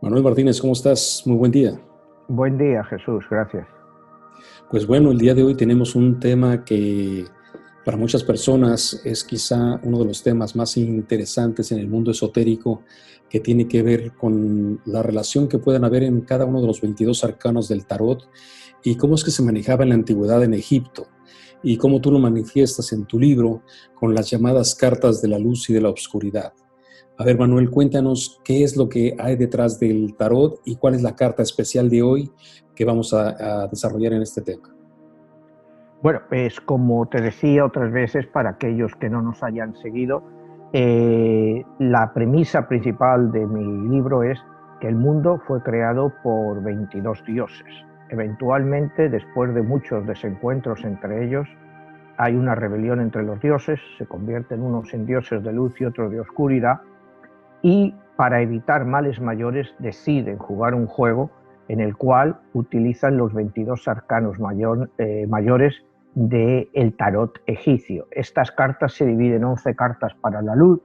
Manuel Martínez, ¿cómo estás? Muy buen día. Buen día, Jesús, gracias. Pues bueno, el día de hoy tenemos un tema que para muchas personas es quizá uno de los temas más interesantes en el mundo esotérico, que tiene que ver con la relación que pueden haber en cada uno de los 22 arcanos del tarot y cómo es que se manejaba en la antigüedad en Egipto y cómo tú lo manifiestas en tu libro con las llamadas cartas de la luz y de la oscuridad. A ver, Manuel, cuéntanos qué es lo que hay detrás del tarot y cuál es la carta especial de hoy que vamos a desarrollar en este tema. Bueno, pues como te decía otras veces, para aquellos que no nos hayan seguido, la premisa principal de mi libro es que el mundo fue creado por 22 dioses. Eventualmente, después de muchos desencuentros entre ellos, hay una rebelión entre los dioses, se convierten unos en dioses de luz y otros de oscuridad, y para evitar males mayores deciden jugar un juego en el cual utilizan los 22 arcanos mayores del tarot egipcio. Estas cartas se dividen en 11 cartas para la luz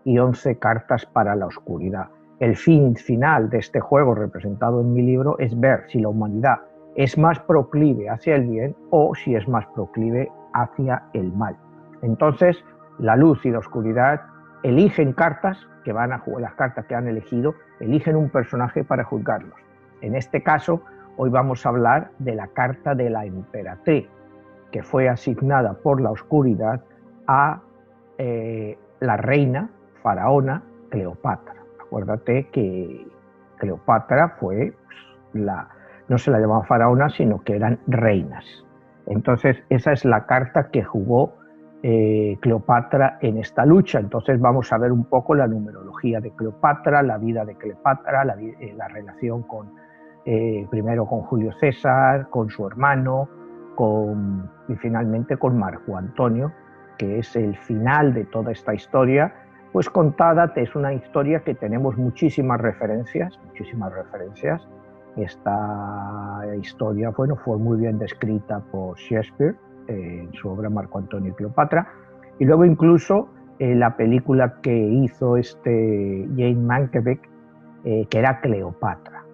y 11 cartas para la oscuridad. El fin final de este juego, representado en mi libro, es ver si la humanidad es más proclive hacia el bien o si es más proclive hacia el mal. Entonces, la luz y la oscuridad eligen cartas que van a jugar, las cartas que han elegido, eligen un personaje para juzgarlos. En este caso, hoy vamos a hablar de la carta de la emperatriz, que fue asignada por la oscuridad a la reina faraona Cleopatra. Acuérdate que Cleopatra fue no se la llamaba faraona, sino que eran reinas. Entonces, esa es la carta que jugó Cleopatra en esta lucha. Entonces vamos a ver un poco la numerología de Cleopatra, la vida de Cleopatra, la relación primero con Julio César, con su hermano, y finalmente con Marco Antonio, que es el final de toda esta historia, pues contada. Es una historia que tenemos muchísimas referencias. Esta historia, bueno, fue muy bien descrita por Shakespeare en su obra Marco Antonio y Cleopatra, y luego incluso la película que hizo Jane Mankiewicz, que era Cleopatra,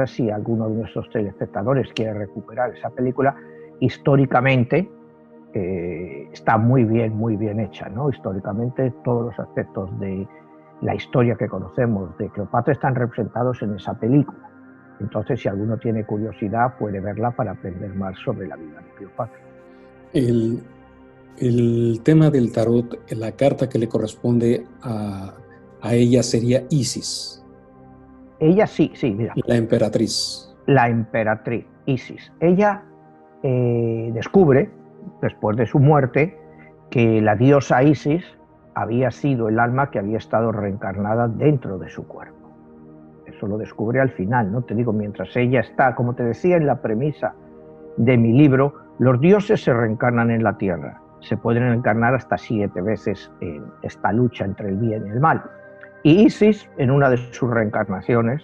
si alguno de nuestros telespectadores quiere recuperar esa película, históricamente está muy bien hecha, ¿no? Históricamente todos los aspectos de la historia que conocemos de Cleopatra están representados en esa película. Entonces, si alguno tiene curiosidad, puede verla para aprender más sobre la vida de Cleopatra. El tema del tarot, la carta que le corresponde a ella sería Isis. Ella sí, mira. La emperatriz. La emperatriz Isis. Ella descubre, después de su muerte, que la diosa Isis había sido el alma que había estado reencarnada dentro de su cuerpo. Eso lo descubre al final, ¿no? Te digo, mientras ella está, como te decía en la premisa de mi libro, los dioses se reencarnan en la tierra. Se pueden reencarnar hasta 7 veces en esta lucha entre el bien y el mal. Y Isis, en una de sus reencarnaciones,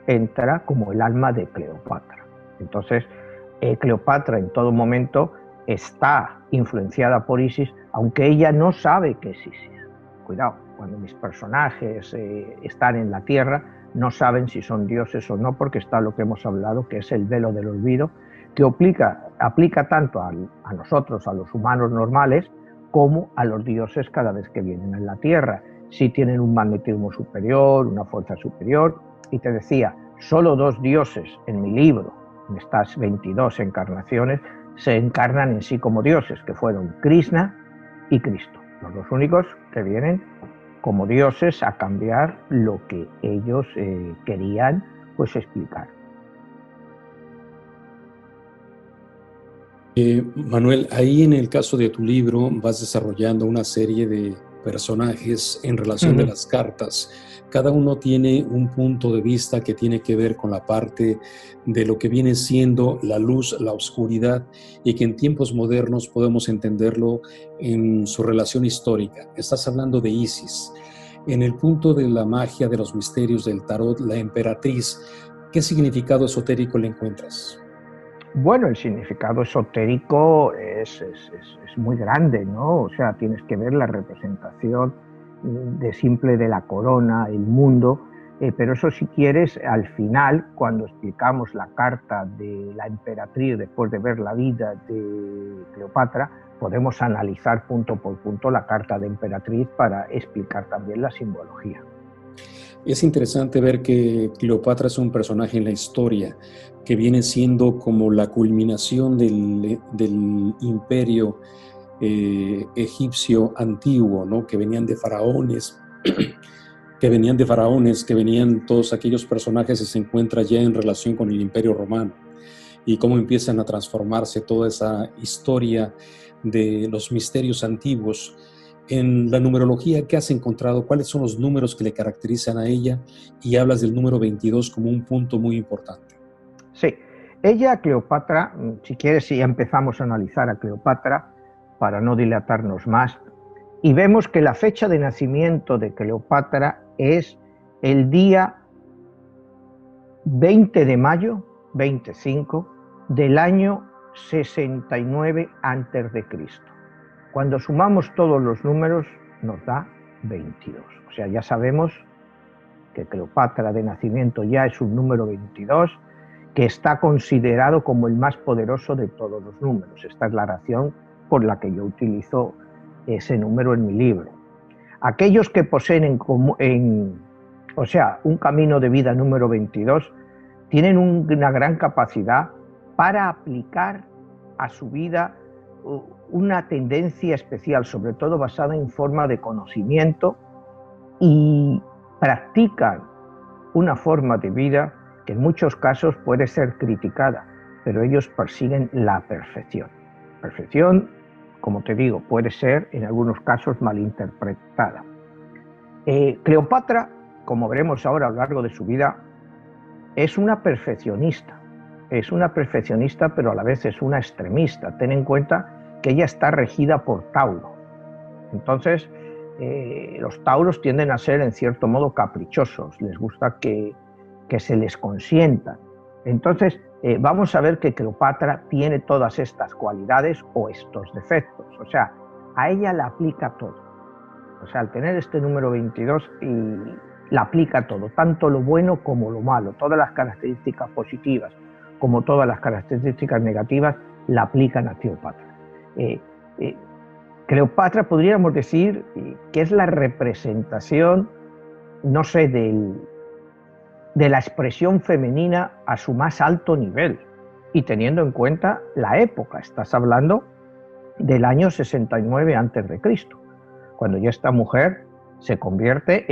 entra como el alma de Cleopatra. Entonces, Cleopatra en todo momento está influenciada por Isis, aunque ella no sabe que es Isis. Cuidado, cuando mis personajes están en la tierra, no saben si son dioses o no, porque está lo que hemos hablado, que es el velo del olvido, que aplica tanto a nosotros, a los humanos normales, como a los dioses cada vez que vienen a la tierra. Si tienen un magnetismo superior, una fuerza superior. Y te decía, solo 2 dioses en mi libro, en estas 22 encarnaciones, se encarnan en sí como dioses, que fueron Krishna y Cristo, los 2 únicos que vienen como dioses a cambiar lo que ellos querían pues explicar. Manuel, ahí en el caso de tu libro vas desarrollando una serie de personajes en relación de las cartas. Cada uno tiene un punto de vista que tiene que ver con la parte de lo que viene siendo la luz, la oscuridad, y que en tiempos modernos podemos entenderlo en su relación histórica. Estás hablando de Isis. En el punto de la magia, de los misterios del tarot, la emperatriz, ¿qué significado esotérico le encuentras? Bueno, el significado esotérico es muy grande, ¿no? O sea, tienes que ver la representación de simple de la corona, el mundo, pero eso, si quieres, al final, cuando explicamos la carta de la emperatriz después de ver la vida de Cleopatra, podemos analizar punto por punto la carta de emperatriz para explicar también la simbología. Es interesante ver que Cleopatra es un personaje en la historia que viene siendo como la culminación del imperio egipcio antiguo, ¿no? Que venían de faraones, que venían todos aquellos personajes y se encuentra ya en relación con el imperio romano y cómo empiezan a transformarse toda esa historia de los misterios antiguos. En la numerología, ¿qué has encontrado? ¿Cuáles son los números que le caracterizan a ella? Y hablas del número 22 como un punto muy importante. Sí, ella, Cleopatra, si quieres, si empezamos a analizar a Cleopatra, para no dilatarnos más, y vemos que la fecha de nacimiento de Cleopatra es el día 20 de mayo, 25, del año 69 a.C. Cuando sumamos todos los números nos da 22. O sea, ya sabemos que Cleopatra de nacimiento ya es un número 22, que está considerado como el más poderoso de todos los números. Esta es la razón por la que yo utilizo ese número en mi libro. Aquellos que poseen un camino de vida número 22 tienen una gran capacidad para aplicar a su vida una tendencia especial, sobre todo basada en forma de conocimiento, y practican una forma de vida que en muchos casos puede ser criticada, pero ellos persiguen la perfección. Perfección, como te digo, puede ser en algunos casos malinterpretada. Cleopatra, como veremos ahora a lo largo de su vida, es una perfeccionista, pero a la vez es una extremista. Ten en cuenta que ella está regida por Tauro. Entonces, los tauros tienden a ser en cierto modo caprichosos, les gusta que se les consientan. Entonces, vamos a ver que Cleopatra tiene todas estas cualidades o estos defectos, o sea, a ella la aplica todo. O sea, al tener este número 22, la aplica todo, tanto lo bueno como lo malo, todas las características positivas como todas las características negativas la aplican a Cleopatra. Cleopatra podríamos decir que es la representación, no sé, de la expresión femenina a su más alto nivel, y teniendo en cuenta la época. Estás hablando del año 69 a.C., cuando ya esta mujer se convierte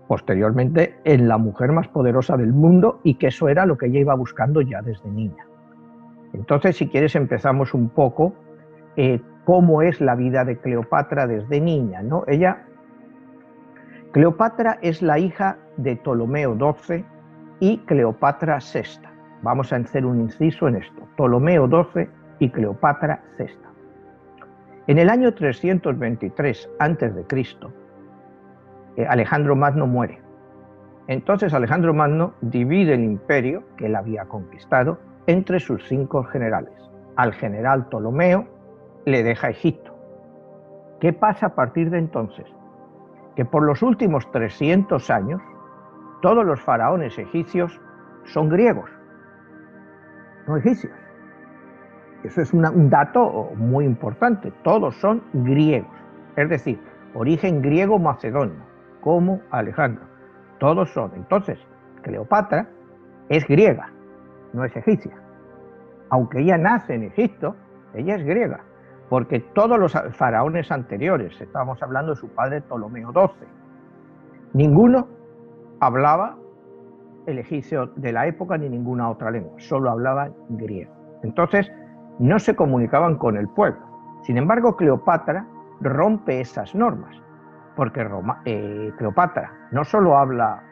posteriormente en la mujer más poderosa del mundo, y que eso era lo que ella iba buscando ya desde niña. Entonces, si quieres, empezamos un poco cómo es la vida de Cleopatra desde niña, ¿no? Cleopatra es la hija de Ptolomeo XII y Cleopatra VI. Vamos a hacer un inciso en esto: Ptolomeo XII y Cleopatra VI. En el año 323 a.C., Alejandro Magno muere. Entonces Alejandro Magno divide el imperio que él había conquistado entre sus 5 generales. Al general Ptolomeo le deja Egipto. ¿Qué pasa a partir de entonces? Que por los últimos 300 años todos los faraones egipcios son griegos, no egipcios. Eso es un dato muy importante. Todos son griegos, es decir, origen griego macedonio, como Alejandro. Todos son. Entonces, Cleopatra es griega, no es egipcia. Aunque ella nace en Egipto, ella es griega, porque todos los faraones anteriores, estábamos hablando de su padre Ptolomeo XII, ninguno hablaba el egipcio de la época ni ninguna otra lengua, solo hablaban griego. Entonces, no se comunicaban con el pueblo. Sin embargo, Cleopatra rompe esas normas, porque Cleopatra no solo habla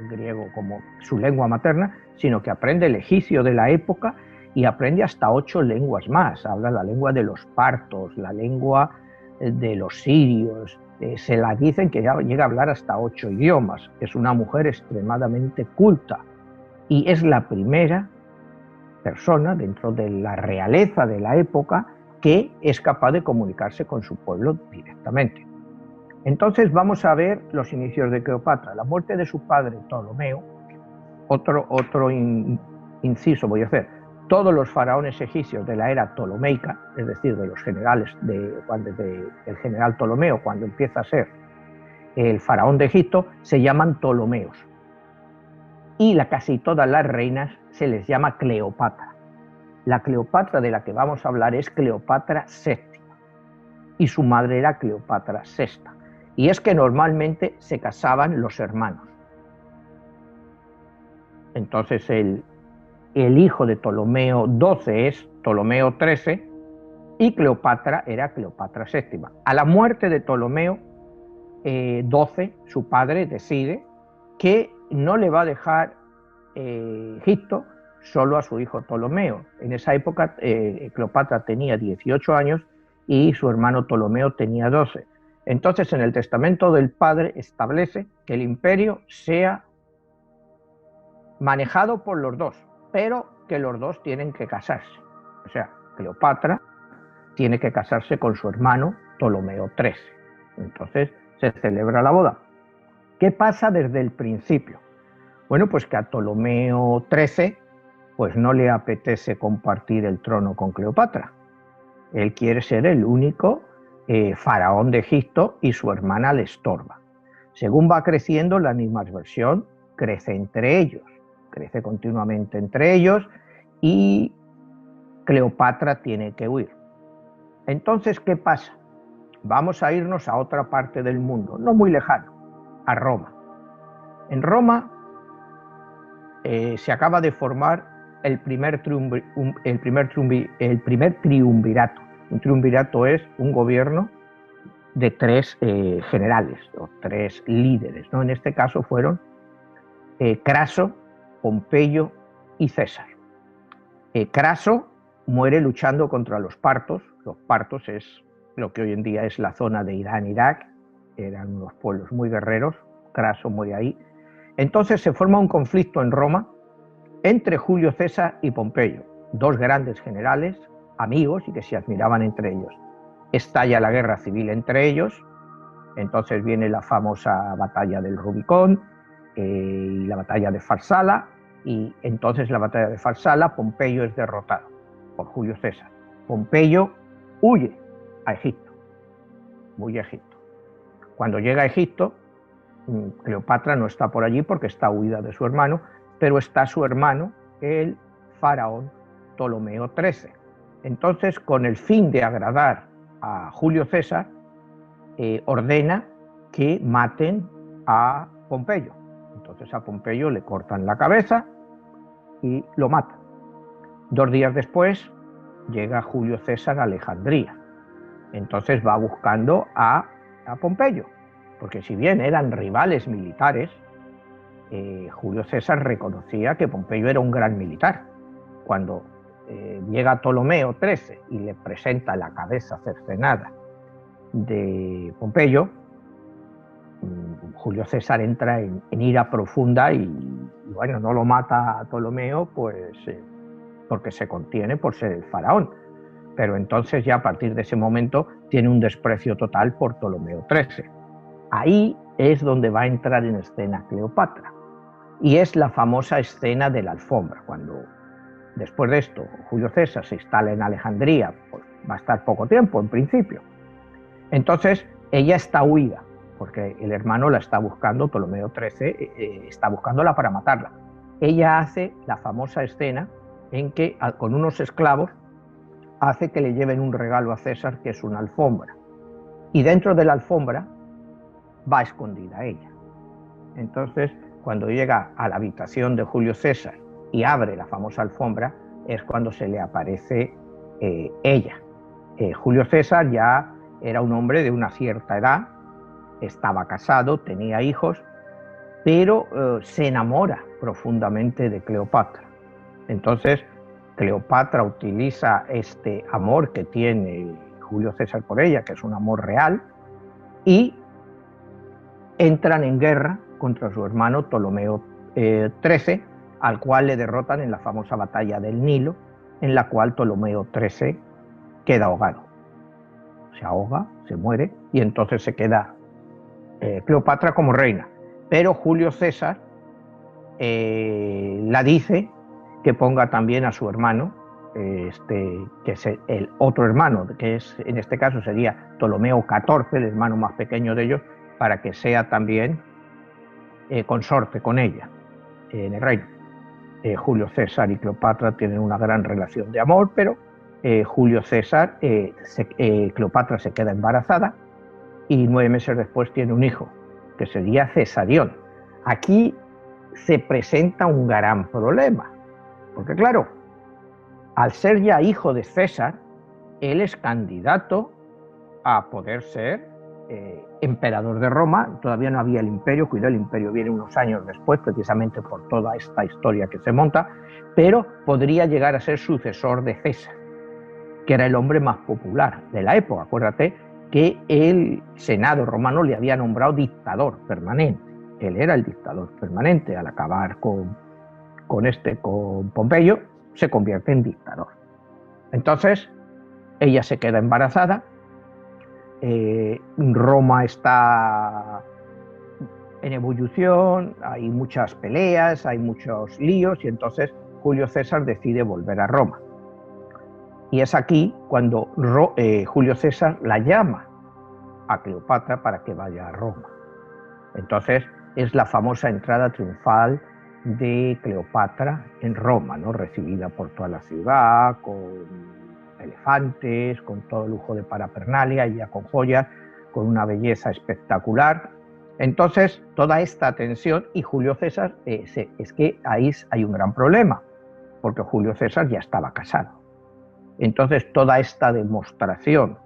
griego como su lengua materna, sino que aprende el egipcio de la época y aprende hasta 8 lenguas más. Habla la lengua de los partos, la lengua de los sirios. Se la dicen que ya llega a hablar hasta 8 idiomas. Es una mujer extremadamente culta y es la primera persona dentro de la realeza de la época que es capaz de comunicarse con su pueblo directamente. Entonces vamos a ver los inicios de Cleopatra. La muerte de su padre Ptolomeo, otro inciso voy a hacer. Todos los faraones egipcios de la era ptolomeica, es decir, de los generales, del general Ptolomeo, cuando empieza a ser el faraón de Egipto, se llaman Ptolomeos. Y casi todas las reinas se les llama Cleopatra. La Cleopatra de la que vamos a hablar es Cleopatra VII y su madre era Cleopatra VI. Y es que normalmente se casaban los hermanos. Entonces el hijo de Ptolomeo XII es Ptolomeo XIII y Cleopatra era Cleopatra VII. A la muerte de Ptolomeo XII, su padre decide que no le va a dejar Egipto solo a su hijo Ptolomeo. En esa época Cleopatra tenía 18 años y su hermano Ptolomeo tenía 12. Entonces en el testamento del padre establece que el imperio sea manejado por los dos, pero que los dos tienen que casarse. O sea, Cleopatra tiene que casarse con su hermano Ptolomeo XIII. Entonces se celebra la boda. ¿Qué pasa desde el principio? Bueno, pues que a Ptolomeo XIII pues no le apetece compartir el trono con Cleopatra. Él quiere ser el único faraón de Egipto y su hermana le estorba. Según va creciendo, la animadversión crece entre ellos, crece continuamente entre ellos y Cleopatra tiene que huir. Entonces, ¿qué pasa? Vamos a irnos a otra parte del mundo, no muy lejano, a Roma. En Roma se acaba de formar el primer triunvirato. Un triunvirato es un gobierno de tres generales o tres líderes, ¿no? En este caso fueron Craso, Pompeyo y César. Craso muere luchando contra los partos. Los partos es lo que hoy en día es la zona de Irán, Irak. Eran unos pueblos muy guerreros. Craso muere ahí. Entonces se forma un conflicto en Roma entre Julio César y Pompeyo, dos grandes generales, amigos y que se admiraban entre ellos. Estalla la guerra civil entre ellos, entonces viene la famosa batalla del Rubicón y la batalla de Farsala, y entonces la batalla de Farsala, Pompeyo es derrotado por Julio César. Pompeyo huye a Egipto, Cuando llega a Egipto, Cleopatra no está por allí porque está huida de su hermano, pero está su hermano, el faraón Ptolomeo XIII. Entonces, con el fin de agradar a Julio César, ordena que maten a Pompeyo. Entonces a Pompeyo le cortan la cabeza y lo matan. 2 días después llega Julio César a Alejandría. Entonces va buscando a Pompeyo, porque si bien eran rivales militares, Julio César reconocía que Pompeyo era un gran militar. Cuando llega Ptolomeo XIII y le presenta la cabeza cercenada de Pompeyo, Julio César entra en ira profunda y bueno, no lo mata a Ptolomeo pues porque se contiene por ser el faraón, pero entonces ya a partir de ese momento tiene un desprecio total por Ptolomeo XIII. Ahí es donde va a entrar en escena Cleopatra y es la famosa escena de la alfombra. Cuando después de esto Julio César se instala en Alejandría, pues va a estar poco tiempo en principio. Entonces ella está huida porque el hermano la está buscando, Ptolomeo XIII está buscándola para matarla. Ella hace la famosa escena en que con unos esclavos hace que le lleven un regalo a César, que es una alfombra, y dentro de la alfombra va escondida ella. Entonces, cuando llega a la habitación de Julio César y abre la famosa alfombra, es cuando se le aparece ella. Julio César ya era un hombre de una cierta edad, estaba casado, tenía hijos, pero se enamora profundamente de Cleopatra. Entonces, Cleopatra utiliza este amor que tiene Julio César por ella, que es un amor real, y entran en guerra contra su hermano Ptolomeo XIII, al cual le derrotan en la famosa batalla del Nilo, en la cual Ptolomeo XIII queda ahogado. Se ahoga, se muere, y entonces se queda Cleopatra como reina, pero Julio César la dice que ponga también a su hermano, que es el otro hermano, que es, en este caso sería Ptolomeo XIV, el hermano más pequeño de ellos, para que sea también consorte con ella en el reino. Julio César y Cleopatra tienen una gran relación de amor, pero Julio César, Cleopatra se queda embarazada y 9 meses después tiene un hijo, que sería Cesarión. Aquí se presenta un gran problema, porque claro, al ser ya hijo de César, él es candidato a poder ser emperador de Roma. Todavía no había el imperio, cuidado, el imperio viene unos años después, precisamente por toda esta historia que se monta, pero podría llegar a ser sucesor de César, que era el hombre más popular de la época. Acuérdate que el Senado romano le había nombrado dictador permanente. Él era el dictador permanente. Al acabar con Pompeyo, se convierte en dictador. Entonces, ella se queda embarazada. Roma está en ebullición, hay muchas peleas, hay muchos líos, y entonces Julio César decide volver a Roma. Y es aquí cuando Julio César la llama a Cleopatra para que vaya a Roma. Entonces es la famosa entrada triunfal de Cleopatra en Roma, ¿no? Recibida por toda la ciudad, con elefantes, con todo lujo de parafernalia, y ya con joyas, con una belleza espectacular. Entonces, toda esta tensión, y Julio César, es que ahí hay un gran problema, porque Julio César ya estaba casado. Entonces, toda esta demostración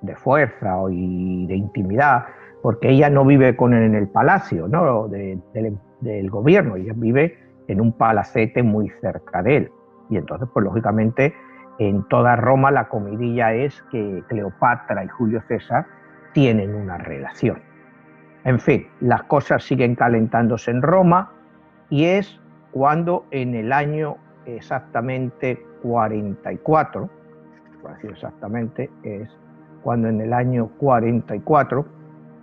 de fuerza y de intimidad, porque ella no vive en el palacio, ¿no? del gobierno, ella vive en un palacete muy cerca de él. Y entonces, pues lógicamente, en toda Roma la comidilla es que Cleopatra y Julio César tienen una relación. En fin, las cosas siguen calentándose en Roma, y es cuando en el año exactamente 44, por decir exactamente, es cuando en el año 44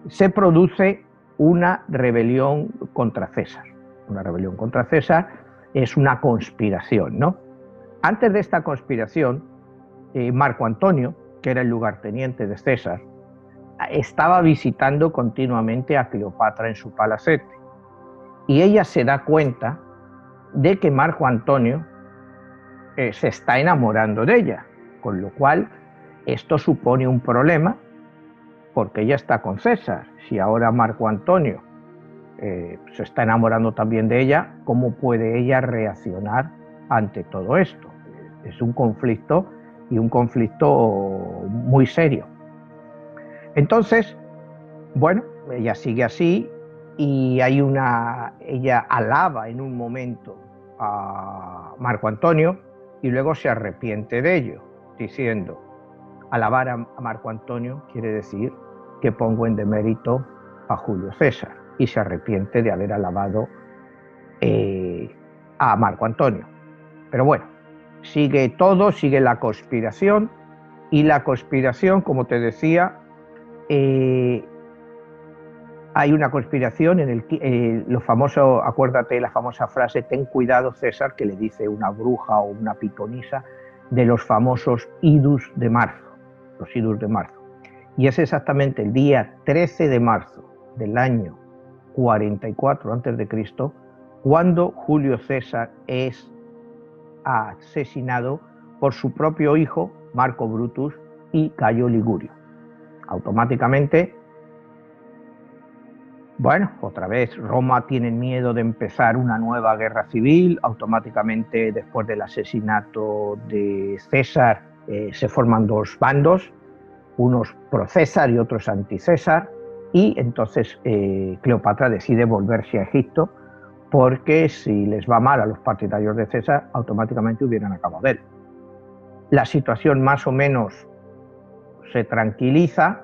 se produce una rebelión contra César. Una rebelión contra César es una conspiración, ¿no? Antes de esta conspiración, Marco Antonio, que era el lugarteniente de César, estaba visitando continuamente a Cleopatra en su palacete. Y ella se da cuenta de que Marco Antonio se está enamorando de ella, con lo cual esto supone un problema, porque ella está con César. Si ahora Marco Antonio se está enamorando también de ella, ¿cómo puede ella reaccionar ante todo esto? Es un conflicto, y un conflicto muy serio. Entonces, bueno, ella sigue así, y ella alaba en un momento a Marco Antonio y luego se arrepiente de ello, diciendo: alabar a Marco Antonio quiere decir que pongo en demérito a Julio César, y se arrepiente de haber alabado a Marco Antonio. Pero bueno, sigue la conspiración, y la conspiración, como te decía, hay una conspiración en el que lo famoso, acuérdate la famosa frase: ten cuidado, César, que le dice una bruja o una pitonisa, de los famosos idus de marzo, los idus de marzo. Y es exactamente el día 13 de marzo del año 44 a.C. cuando Julio César es asesinado por su propio hijo, Marco Brutus, y Cayo Ligurio. Automáticamente, bueno, otra vez Roma tiene miedo de empezar una nueva guerra civil. Automáticamente, después del asesinato de César, se forman dos bandos, unos pro César y otros anti César, y entonces Cleopatra decide volverse a Egipto, porque si les va mal a los partidarios de César, automáticamente hubieran acabado de él. La situación más o menos se tranquiliza,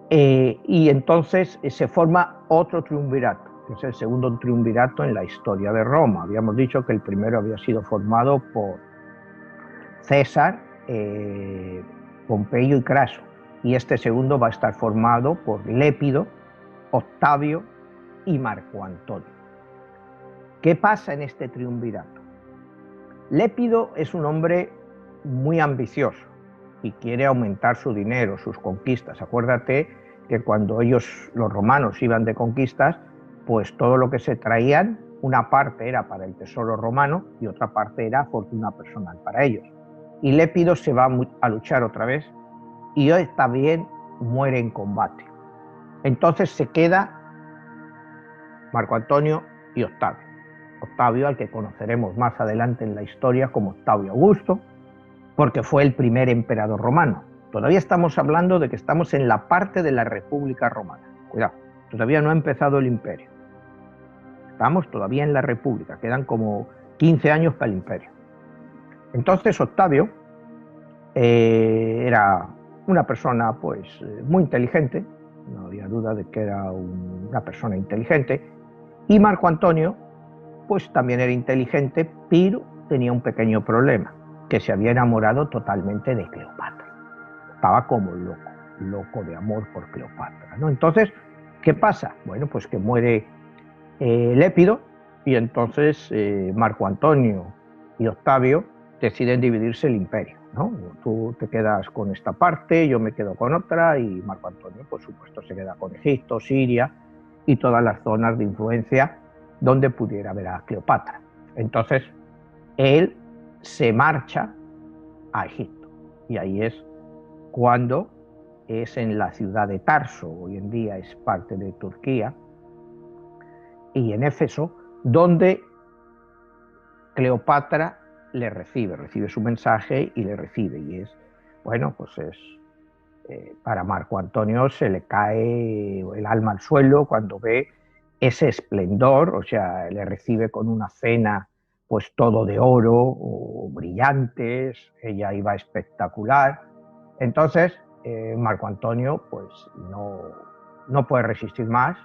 y entonces se forma otro triunvirato, que es el segundo triunvirato en la historia de Roma. Habíamos dicho que el primero había sido formado por César, Pompeyo y Craso, y este segundo va a estar formado por Lépido, Octavio y Marco Antonio. ¿Qué pasa en este triunvirato? Lépido es un hombre muy ambicioso y quiere aumentar su dinero, sus conquistas. Acuérdate que cuando ellos, los romanos, iban de conquistas, pues todo lo que se traían, una parte era para el tesoro romano y otra parte era fortuna personal para ellos. Y Lépido se va a luchar otra vez y hoy también muere en combate. Entonces se queda Marco Antonio y Octavio. Octavio, al que conoceremos más adelante en la historia como Octavio Augusto, porque fue el primer emperador romano. Todavía estamos hablando de que estamos en la parte de la República Romana. Cuidado, todavía no ha empezado el imperio. Estamos todavía en la República, quedan como 15 años para el imperio. Entonces Octavio era una persona pues muy inteligente, no había duda de que era una persona inteligente, y Marco Antonio pues también era inteligente, pero tenía un pequeño problema, que se había enamorado totalmente de Cleopatra. Estaba como loco de amor por Cleopatra, ¿no? Entonces, ¿qué pasa? Bueno, pues que muere Lépido y entonces Marco Antonio y Octavio deciden dividirse el imperio, ¿no? Tú te quedas con esta parte, yo me quedo con otra y Marco Antonio, por supuesto, se queda con Egipto, Siria y todas las zonas de influencia donde pudiera ver a Cleopatra. Entonces, él se marcha a Egipto y ahí es cuando es en la ciudad de Tarso, hoy en día es parte de Turquía, y en Éfeso, donde Cleopatra le recibe su mensaje y le recibe, y es, bueno, pues es, para Marco Antonio se le cae el alma al suelo cuando ve ese esplendor, o sea, le recibe con una cena pues todo de oro, o brillantes, ella iba espectacular. Entonces, Marco Antonio pues no puede resistir más,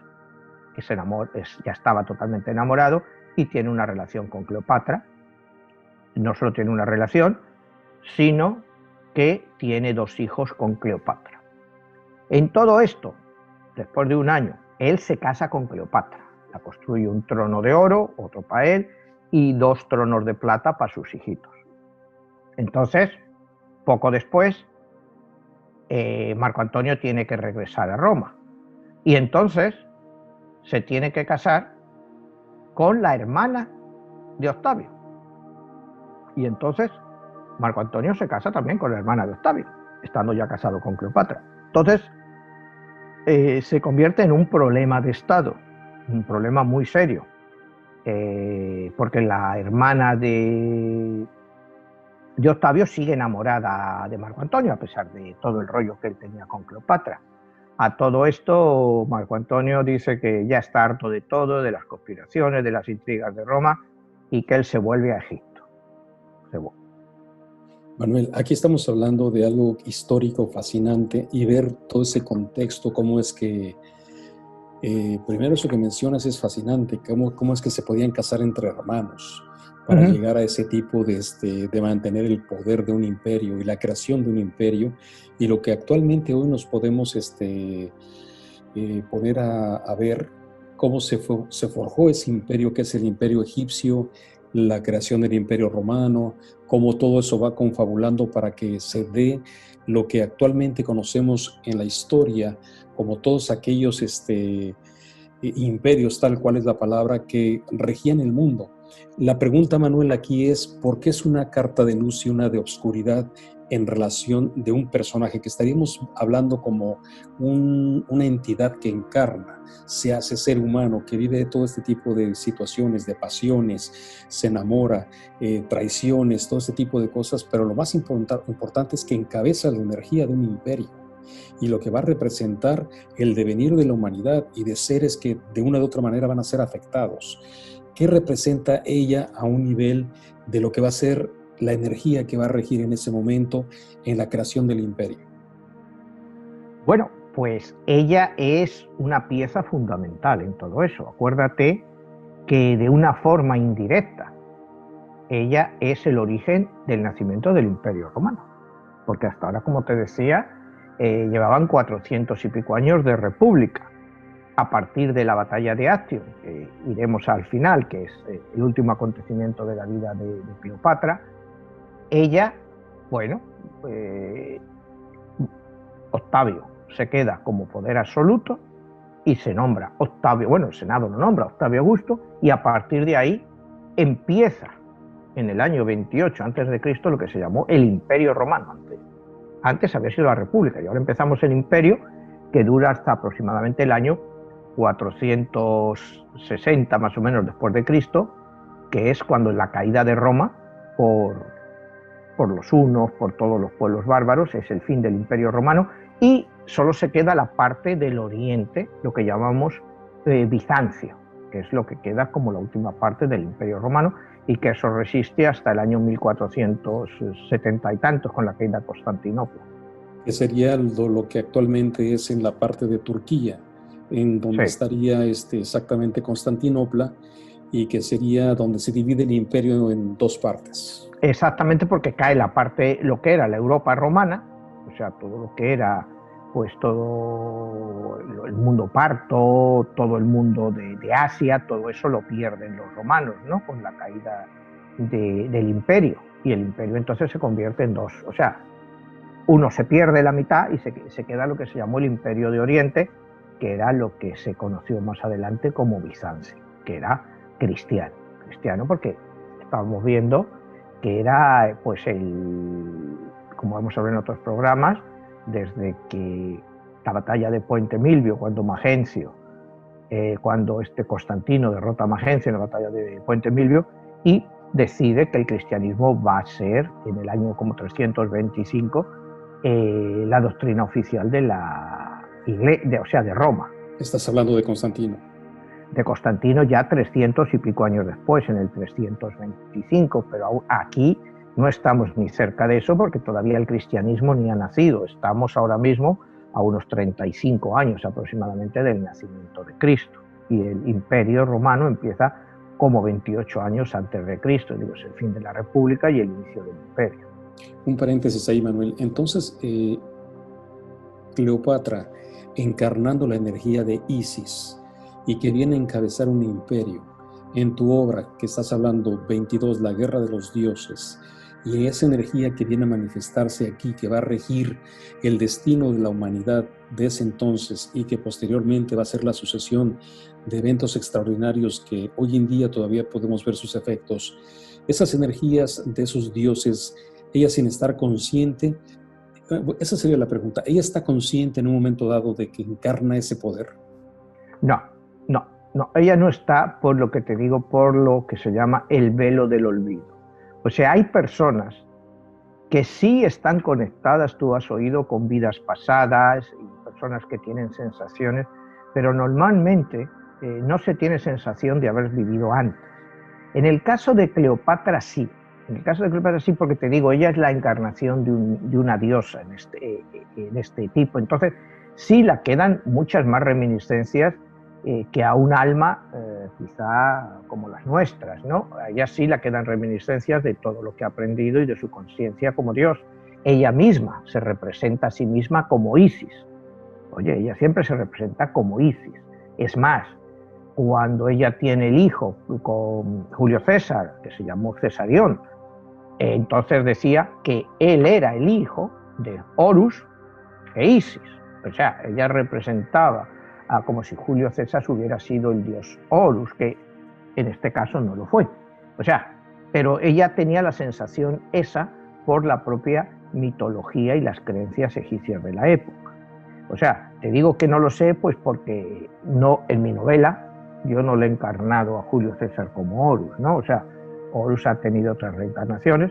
ya estaba totalmente enamorado y tiene una relación con Cleopatra. No solo tiene una relación, sino que tiene 2 hijos con Cleopatra. En todo esto, después de un año, él se casa con Cleopatra, la construye un trono de oro, otro para él, y 2 tronos de plata para sus hijitos. Entonces, poco después, Marco Antonio tiene que regresar a Roma, y entonces se tiene que casar con la hermana de Octavio. Y entonces Marco Antonio se casa también con la hermana de Octavio, estando ya casado con Cleopatra. Entonces se convierte en un problema de Estado, un problema muy serio, porque la hermana de Octavio sigue enamorada de Marco Antonio, a pesar de todo el rollo que él tenía con Cleopatra. A todo esto, Marco Antonio dice que ya está harto de todo, de las conspiraciones, de las intrigas de Roma, y que él se vuelve a Egipto. Manuel, aquí estamos hablando de algo histórico fascinante y ver todo ese contexto, cómo es que, primero eso que mencionas es fascinante, cómo es que se podían casar entre hermanos para llegar a ese tipo de mantener el poder de un imperio y la creación de un imperio, y lo que actualmente hoy nos podemos poner a ver cómo se forjó ese imperio que es el imperio egipcio, la creación del imperio romano, cómo todo eso va confabulando para que se dé lo que actualmente conocemos en la historia como todos aquellos imperios, tal cual es la palabra, que regían el mundo. La pregunta, Manuel, aquí es, ¿por qué es una carta de luz y una de obscuridad en relación de un personaje que estaríamos hablando como una entidad que encarna, se hace ser humano, que vive todo este tipo de situaciones, de pasiones, se enamora, traiciones, todo este tipo de cosas, pero lo más importante es que encabeza la energía de un imperio y lo que va a representar el devenir de la humanidad y de seres que de una u otra manera van a ser afectados? ¿Qué representa ella a un nivel de lo que va a ser la energía que va a regir en ese momento en la creación del imperio? Bueno, pues ella es una pieza fundamental en todo eso. Acuérdate que de una forma indirecta, ella es el origen del nacimiento del Imperio Romano. Porque hasta ahora, como te decía, llevaban 400 y pico años de república. a partir de la batalla de Actium, que iremos al final, que es el último acontecimiento de la vida de Cleopatra, ella, bueno, Octavio se queda como poder absoluto y se nombra Octavio, bueno, el Senado lo nombra Octavio Augusto, y a partir de ahí empieza en el año 28 a.C. lo que se llamó el Imperio Romano. Antes había sido la República y ahora empezamos el Imperio, que dura hasta aproximadamente el año 460 más o menos después de Cristo, que es cuando la caída de Roma por los hunos, por todos los pueblos bárbaros, es el fin del Imperio Romano, y solo se queda la parte del oriente, lo que llamamos Bizancio, que es lo que queda como la última parte del Imperio Romano, y que eso resiste hasta el año 1470 y tantos, con la caída de Constantinopla. Que sería lo que actualmente es en la parte de Turquía, en donde estaría exactamente Constantinopla, y que sería donde se divide el imperio en dos partes. Exactamente, porque cae la parte, lo que era la Europa romana, o sea, todo lo que era, pues todo el mundo parto, todo el mundo de Asia, todo eso lo pierden los romanos, ¿no? Con la caída del imperio, y el imperio entonces se convierte en dos, o sea, uno se pierde la mitad y se queda lo que se llamó el Imperio de Oriente, que era lo que se conoció más adelante como Bizancio, que era cristiano porque estábamos viendo que era, pues, como hemos hablado en otros programas, desde que la batalla de Puente Milvio, cuando Magencio, cuando Constantino derrota a Magencio en la batalla de Puente Milvio y decide que el cristianismo va a ser, en el año como 325, la doctrina oficial de la Iglesia, o sea, de Roma. Estás hablando de Constantino. De Constantino ya 300 y pico años después, en el 325, pero aquí no estamos ni cerca de eso porque todavía el cristianismo ni ha nacido. Estamos ahora mismo a unos 35 años aproximadamente del nacimiento de Cristo, y el Imperio Romano empieza como 28 años antes de Cristo, digo, es el fin de la República y el inicio del Imperio. Un paréntesis ahí, Manuel. Entonces, Cleopatra, encarnando la energía de Isis, y que viene a encabezar un imperio, en tu obra que estás hablando, 22, la guerra de los dioses, y esa energía que viene a manifestarse aquí, que va a regir el destino de la humanidad de ese entonces, y que posteriormente va a ser la sucesión de eventos extraordinarios que hoy en día todavía podemos ver sus efectos. Esas energías de esos dioses, ella sin estar consciente, esa sería la pregunta, ¿ella está consciente en un momento dado de que encarna ese poder? No, ella no está, por lo que te digo, por lo que se llama el velo del olvido. O sea, hay personas que sí están conectadas, tú has oído, con vidas pasadas, y personas que tienen sensaciones, pero normalmente no se tiene sensación de haber vivido antes. En el caso de Cleopatra sí. En el caso de Cleopatra sí, porque te digo, ella es la encarnación de una diosa en este tipo. Entonces, sí la quedan muchas más reminiscencias que a un alma quizá como las nuestras, ¿no? A ella sí la quedan reminiscencias de todo lo que ha aprendido y de su conciencia como Dios. Ella misma se representa a sí misma como Isis. Oye, ella siempre se representa como Isis. Es más, cuando ella tiene el hijo con Julio César, que se llamó Cesarión, entonces decía que él era el hijo de Horus e Isis. O sea, ella representaba como si Julio César hubiera sido el dios Horus, que en este caso no lo fue. O sea, pero ella tenía la sensación esa por la propia mitología y las creencias egipcias de la época. O sea, te digo que no lo sé, pues porque no, en mi novela yo no le he encarnado a Julio César como Horus, ¿no? O sea, Horus ha tenido otras reencarnaciones,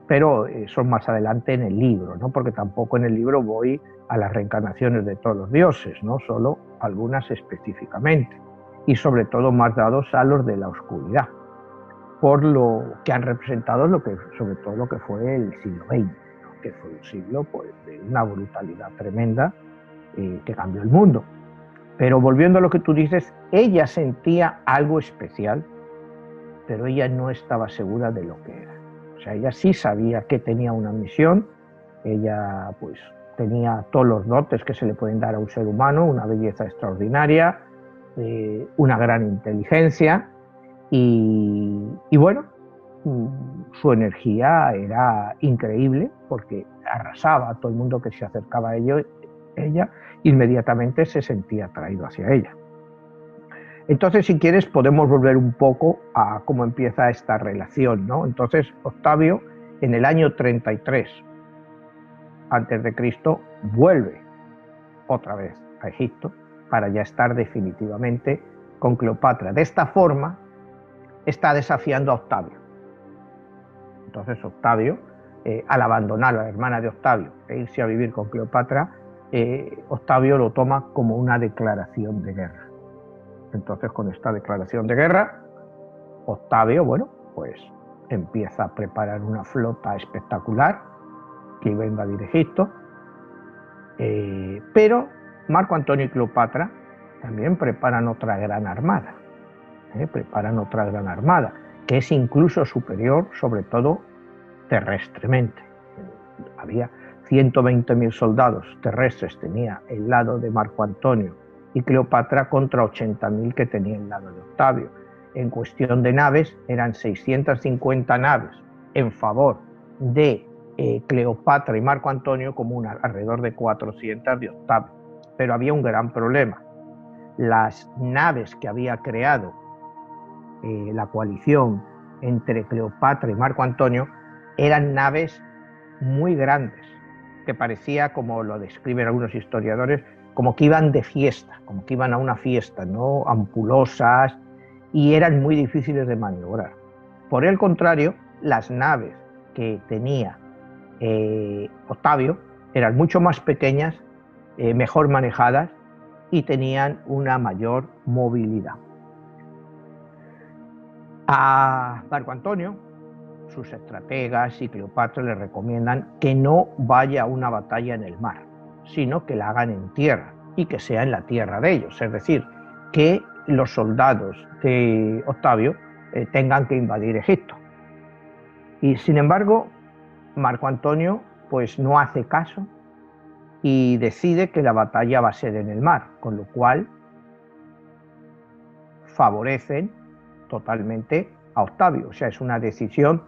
pero son más adelante en el libro, ¿no? Porque tampoco en el libro voy a las reencarnaciones de todos los dioses, ¿no? Solo algunas específicamente, y sobre todo más dados a los de la oscuridad, por lo que han representado sobre todo lo que fue el siglo XX, ¿no? Que fue un siglo, pues, de una brutalidad tremenda que cambió el mundo. Pero volviendo a lo que tú dices, ella sentía algo especial, pero ella no estaba segura de lo que era. O sea, ella sí sabía que tenía una misión, ella pues tenía todos los dotes que se le pueden dar a un ser humano, una belleza extraordinaria, una gran inteligencia y bueno, su energía era increíble porque arrasaba a todo el mundo que se acercaba a ella, inmediatamente se sentía atraído hacia ella. Entonces, si quieres, podemos volver un poco a cómo empieza esta relación, ¿no? Entonces, Octavio, en el año 33 antes de Cristo, vuelve otra vez a Egipto para ya estar definitivamente con Cleopatra. De esta forma, está desafiando a Octavio. Entonces, Octavio, al abandonar a la hermana de Octavio e irse a vivir con Cleopatra, Octavio lo toma como una declaración de guerra. Entonces, con esta declaración de guerra, Octavio, bueno, pues empieza a preparar una flota espectacular que iba a invadir Egipto, pero Marco Antonio y Cleopatra también preparan otra gran armada, que es incluso superior, sobre todo terrestremente. Había 120.000 soldados terrestres, tenía el lado de Marco Antonio y Cleopatra contra 80.000 que tenía el lado de Octavio. En cuestión de naves, eran 650 naves en favor de Cleopatra y Marco Antonio, como alrededor de 400 de Octavio. Pero había un gran problema. Las naves que había creado la coalición entre Cleopatra y Marco Antonio eran naves muy grandes, que parecía, como lo describen algunos historiadores, como que iban de fiesta, como que iban a una fiesta, ¿no? Ampulosas, y eran muy difíciles de maniobrar. Por el contrario, las naves que tenía Octavio eran mucho más pequeñas, mejor manejadas y tenían una mayor movilidad. A Marco Antonio, sus estrategas y Cleopatra le recomiendan que no vaya a una batalla en el mar, sino que la hagan en tierra y que sea en la tierra de ellos, es decir, que los soldados de Octavio tengan que invadir Egipto. Y sin embargo, Marco Antonio pues no hace caso y decide que la batalla va a ser en el mar, con lo cual favorecen totalmente a Octavio. O sea, es una decisión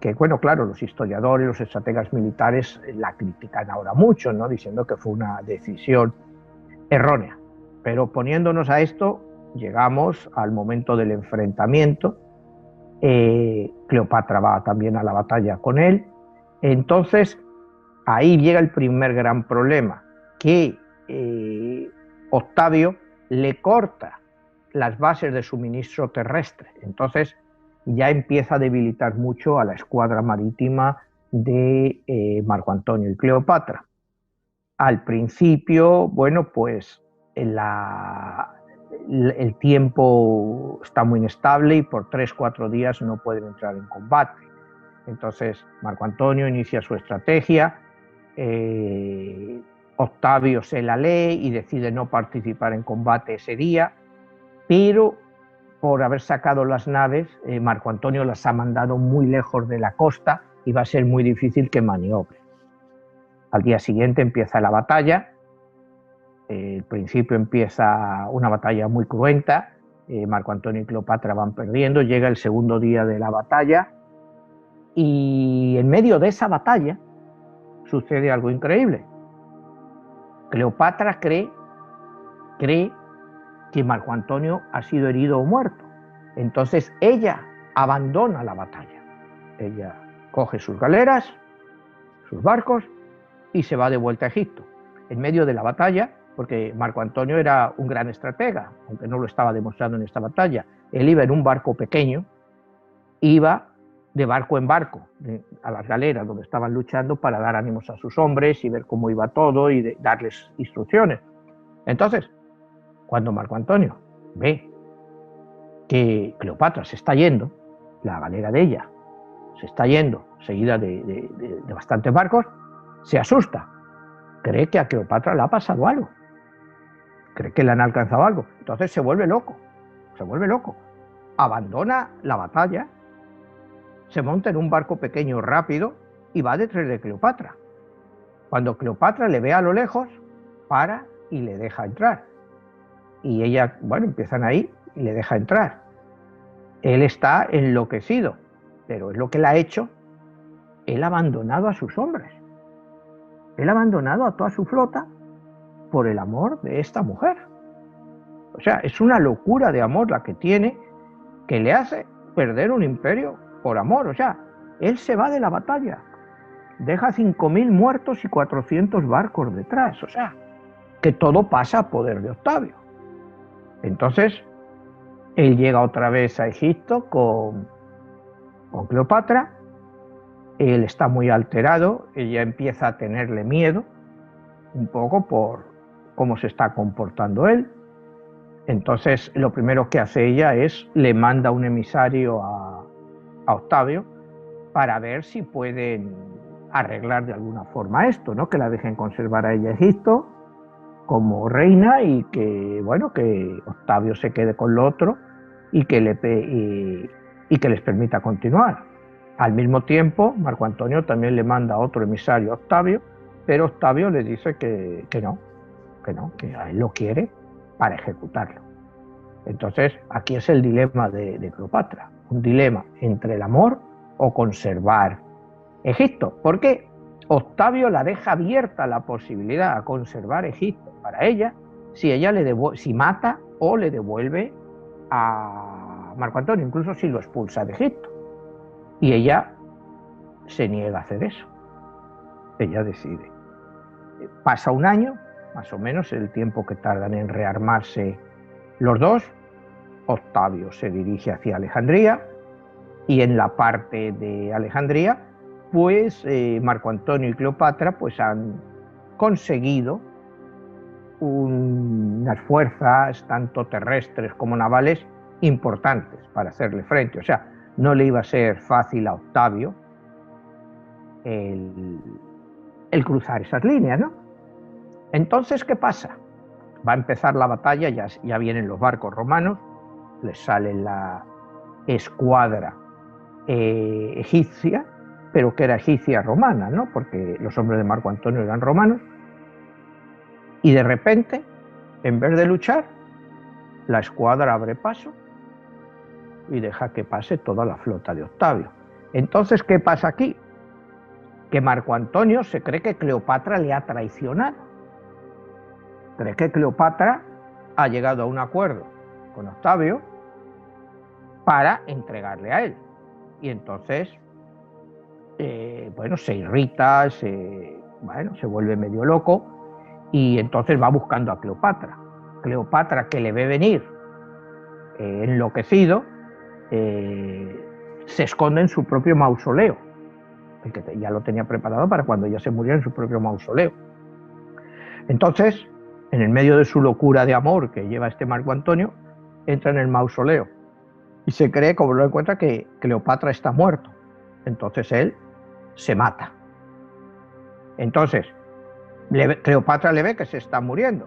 que, bueno, claro, los historiadores, los estrategas militares la critican ahora mucho, ¿no? Diciendo que fue una decisión errónea. Pero poniéndonos a esto, llegamos al momento del enfrentamiento. Cleopatra va también a la batalla con él. Entonces, ahí llega el primer gran problema, que Octavio le corta las bases de suministro terrestre. Entonces, ya empieza a debilitar mucho a la escuadra marítima de Marco Antonio y Cleopatra. Al principio, bueno, pues el tiempo está muy inestable y por 3-4 días no pueden entrar en combate. Entonces, Marco Antonio inicia su estrategia, Octavio se la lee y decide no participar en combate ese día, pero por haber sacado las naves, Marco Antonio las ha mandado muy lejos de la costa y va a ser muy difícil que maniobre. Al día siguiente empieza la batalla. Al principio empieza una batalla muy cruenta. Marco Antonio y Cleopatra van perdiendo. Llega el segundo día de la batalla y en medio de esa batalla sucede algo increíble. Cleopatra cree que Marco Antonio ha sido herido o muerto. Entonces ella abandona la batalla. Ella coge sus galeras, sus barcos y se va de vuelta a Egipto. En medio de la batalla, porque Marco Antonio era un gran estratega, aunque no lo estaba demostrando en esta batalla. Él iba en un barco pequeño, iba de barco en barco a las galeras donde estaban luchando para dar ánimos a sus hombres y ver cómo iba todo y darles instrucciones. Entonces, cuando Marco Antonio ve que Cleopatra se está yendo, la galera de ella se está yendo, seguida de bastantes barcos, se asusta. Cree que a Cleopatra le ha pasado algo. Cree que le han alcanzado algo. Entonces se vuelve loco. Abandona la batalla, se monta en un barco pequeño rápido y va detrás de Cleopatra. Cuando Cleopatra le ve a lo lejos, para y le deja entrar. y ella, bueno, empiezan ahí y le deja entrar. Él está enloquecido, pero es lo que él ha hecho. Él ha abandonado a sus hombres. Él ha abandonado a toda su flota por el amor de esta mujer. O sea, es una locura de amor la que tiene, que le hace perder un imperio por amor. O sea, él se va de la batalla, deja 5.000 muertos y 400 barcos detrás. O sea, que todo pasa a poder de Octavio. Entonces, él llega otra vez a Egipto con Cleopatra. Él está muy alterado, ella empieza a tenerle miedo, un poco por cómo se está comportando él. Entonces, lo primero que hace ella es, le manda un emisario a Octavio para ver si pueden arreglar de alguna forma esto, ¿no? Que la dejen conservar a ella Egipto como reina y que, bueno, que Octavio se quede con lo otro y que les permita continuar. Al mismo tiempo, Marco Antonio también le manda otro emisario a Octavio, pero Octavio le dice que no, que a él lo quiere para ejecutarlo. Entonces, aquí es el dilema de Cleopatra, un dilema entre el amor o conservar Egipto, porque Octavio la deja abierta la posibilidad a conservar Egipto para ella, si mata o le devuelve a Marco Antonio, incluso si lo expulsa de Egipto. Y ella se niega a hacer eso. Ella decide. Pasa un año, más o menos, el tiempo que tardan en rearmarse los dos. Octavio se dirige hacia Alejandría y en la parte de Alejandría, pues Marco Antonio y Cleopatra pues han conseguido unas fuerzas, tanto terrestres como navales, importantes para hacerle frente. O sea, no le iba a ser fácil a Octavio el cruzar esas líneas, ¿no? Entonces, ¿qué pasa? Va a empezar la batalla, ya vienen los barcos romanos, les sale la escuadra egipcia, pero que era egipcia romana, ¿no? Porque los hombres de Marco Antonio eran romanos, y de repente, en vez de luchar, la escuadra abre paso y deja que pase toda la flota de Octavio. Entonces, ¿qué pasa aquí? Que Marco Antonio se cree que Cleopatra le ha traicionado. Cree que Cleopatra ha llegado a un acuerdo con Octavio para entregarle a él. Y entonces, bueno, se irrita, se vuelve medio loco y entonces va buscando a Cleopatra. Cleopatra, que le ve venir enloquecido, se esconde en su propio mausoleo, el que ya lo tenía preparado para cuando ella se murió en su propio mausoleo. Entonces, en el medio de su locura de amor que lleva este Marco Antonio, entra en el mausoleo y se cree, como lo encuentra, que Cleopatra está muerto. Entonces él se mata. Entonces, Cleopatra le ve que se está muriendo.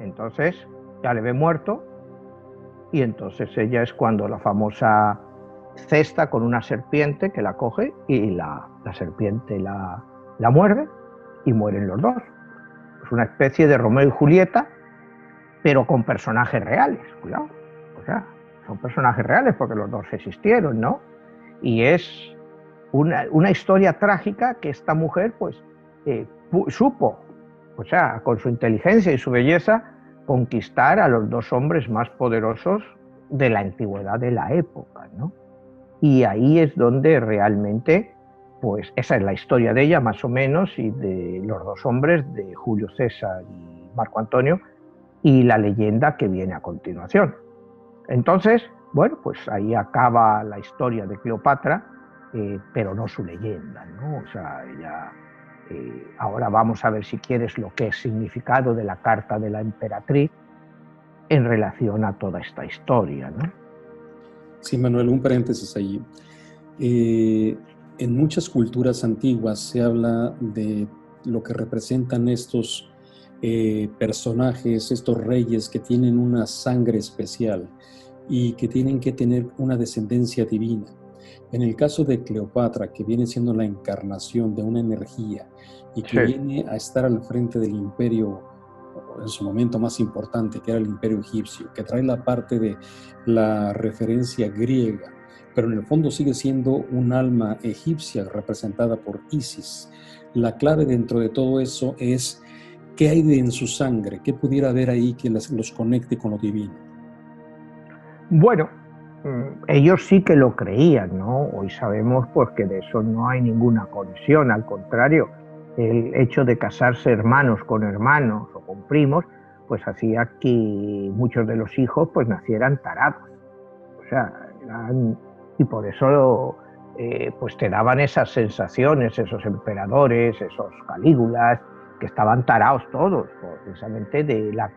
Entonces, ya le ve muerto y entonces ella es cuando la famosa cesta con una serpiente que la coge y la serpiente la muerde y mueren los dos. Es una especie de Romeo y Julieta, pero con personajes reales, cuidado. O sea, son personajes reales porque los dos existieron, ¿no? Y es una historia trágica que esta mujer, pues, supo, o sea, con su inteligencia y su belleza, conquistar a los dos hombres más poderosos de la antigüedad de la época, ¿no? Y ahí es donde realmente, pues, esa es la historia de ella, más o menos, y de los dos hombres, de Julio César y Marco Antonio, y la leyenda que viene a continuación. Entonces, bueno, pues ahí acaba la historia de Cleopatra, pero no su leyenda, ¿no? O sea, ella... ahora vamos a ver, si quieres, lo que es significado de la carta de la emperatriz en relación a toda esta historia, ¿no? Sí, Manuel, un paréntesis ahí. En muchas culturas antiguas se habla de lo que representan estos personajes, estos reyes que tienen una sangre especial y que tienen que tener una descendencia divina. En el caso de Cleopatra, que viene siendo la encarnación de una energía y que viene a estar al frente del imperio en su momento más importante, que era el Imperio Egipcio, que trae la parte de la referencia griega, pero en el fondo sigue siendo un alma egipcia representada por Isis. La clave dentro de todo eso es qué hay en su sangre, qué pudiera haber ahí que los conecte con lo divino. Bueno, ellos sí que lo creían, ¿no? Hoy sabemos pues que de eso no hay ninguna conexión, al contrario, el hecho de casarse hermanos o con primos, pues hacía que muchos de los hijos pues nacieran tarados. O sea, y por eso pues te daban esas sensaciones, esos emperadores, esos Calígulas, que estaban tarados todos, precisamente de la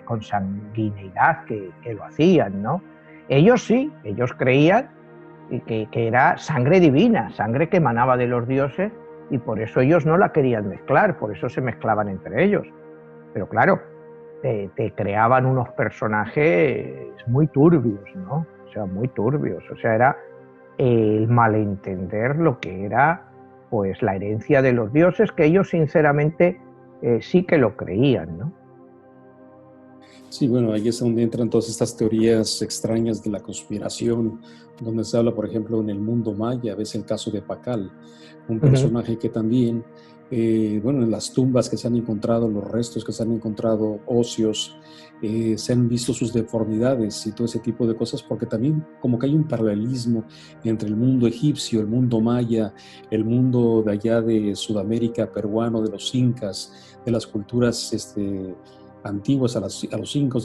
consanguineidad que lo hacían, ¿no? Ellos sí, ellos creían que era sangre divina, sangre que emanaba de los dioses, y por eso ellos no la querían mezclar, por eso se mezclaban entre ellos. Pero claro, te creaban unos personajes muy turbios, ¿no? O sea, muy turbios. O sea, era el malentender lo que era pues la herencia de los dioses, que ellos sinceramente sí que lo creían, ¿no? Sí, bueno, ahí es donde entran todas estas teorías extrañas de la conspiración, donde se habla, por ejemplo, en el mundo maya, ves el caso de Pacal, un personaje que también, bueno, en las tumbas que se han encontrado, los restos que se han encontrado óseos, se han visto sus deformidades y todo ese tipo de cosas, porque también como que hay un paralelismo entre el mundo egipcio, el mundo maya, el mundo de allá de Sudamérica, peruano, de los incas, de las culturas antiguos a los incas,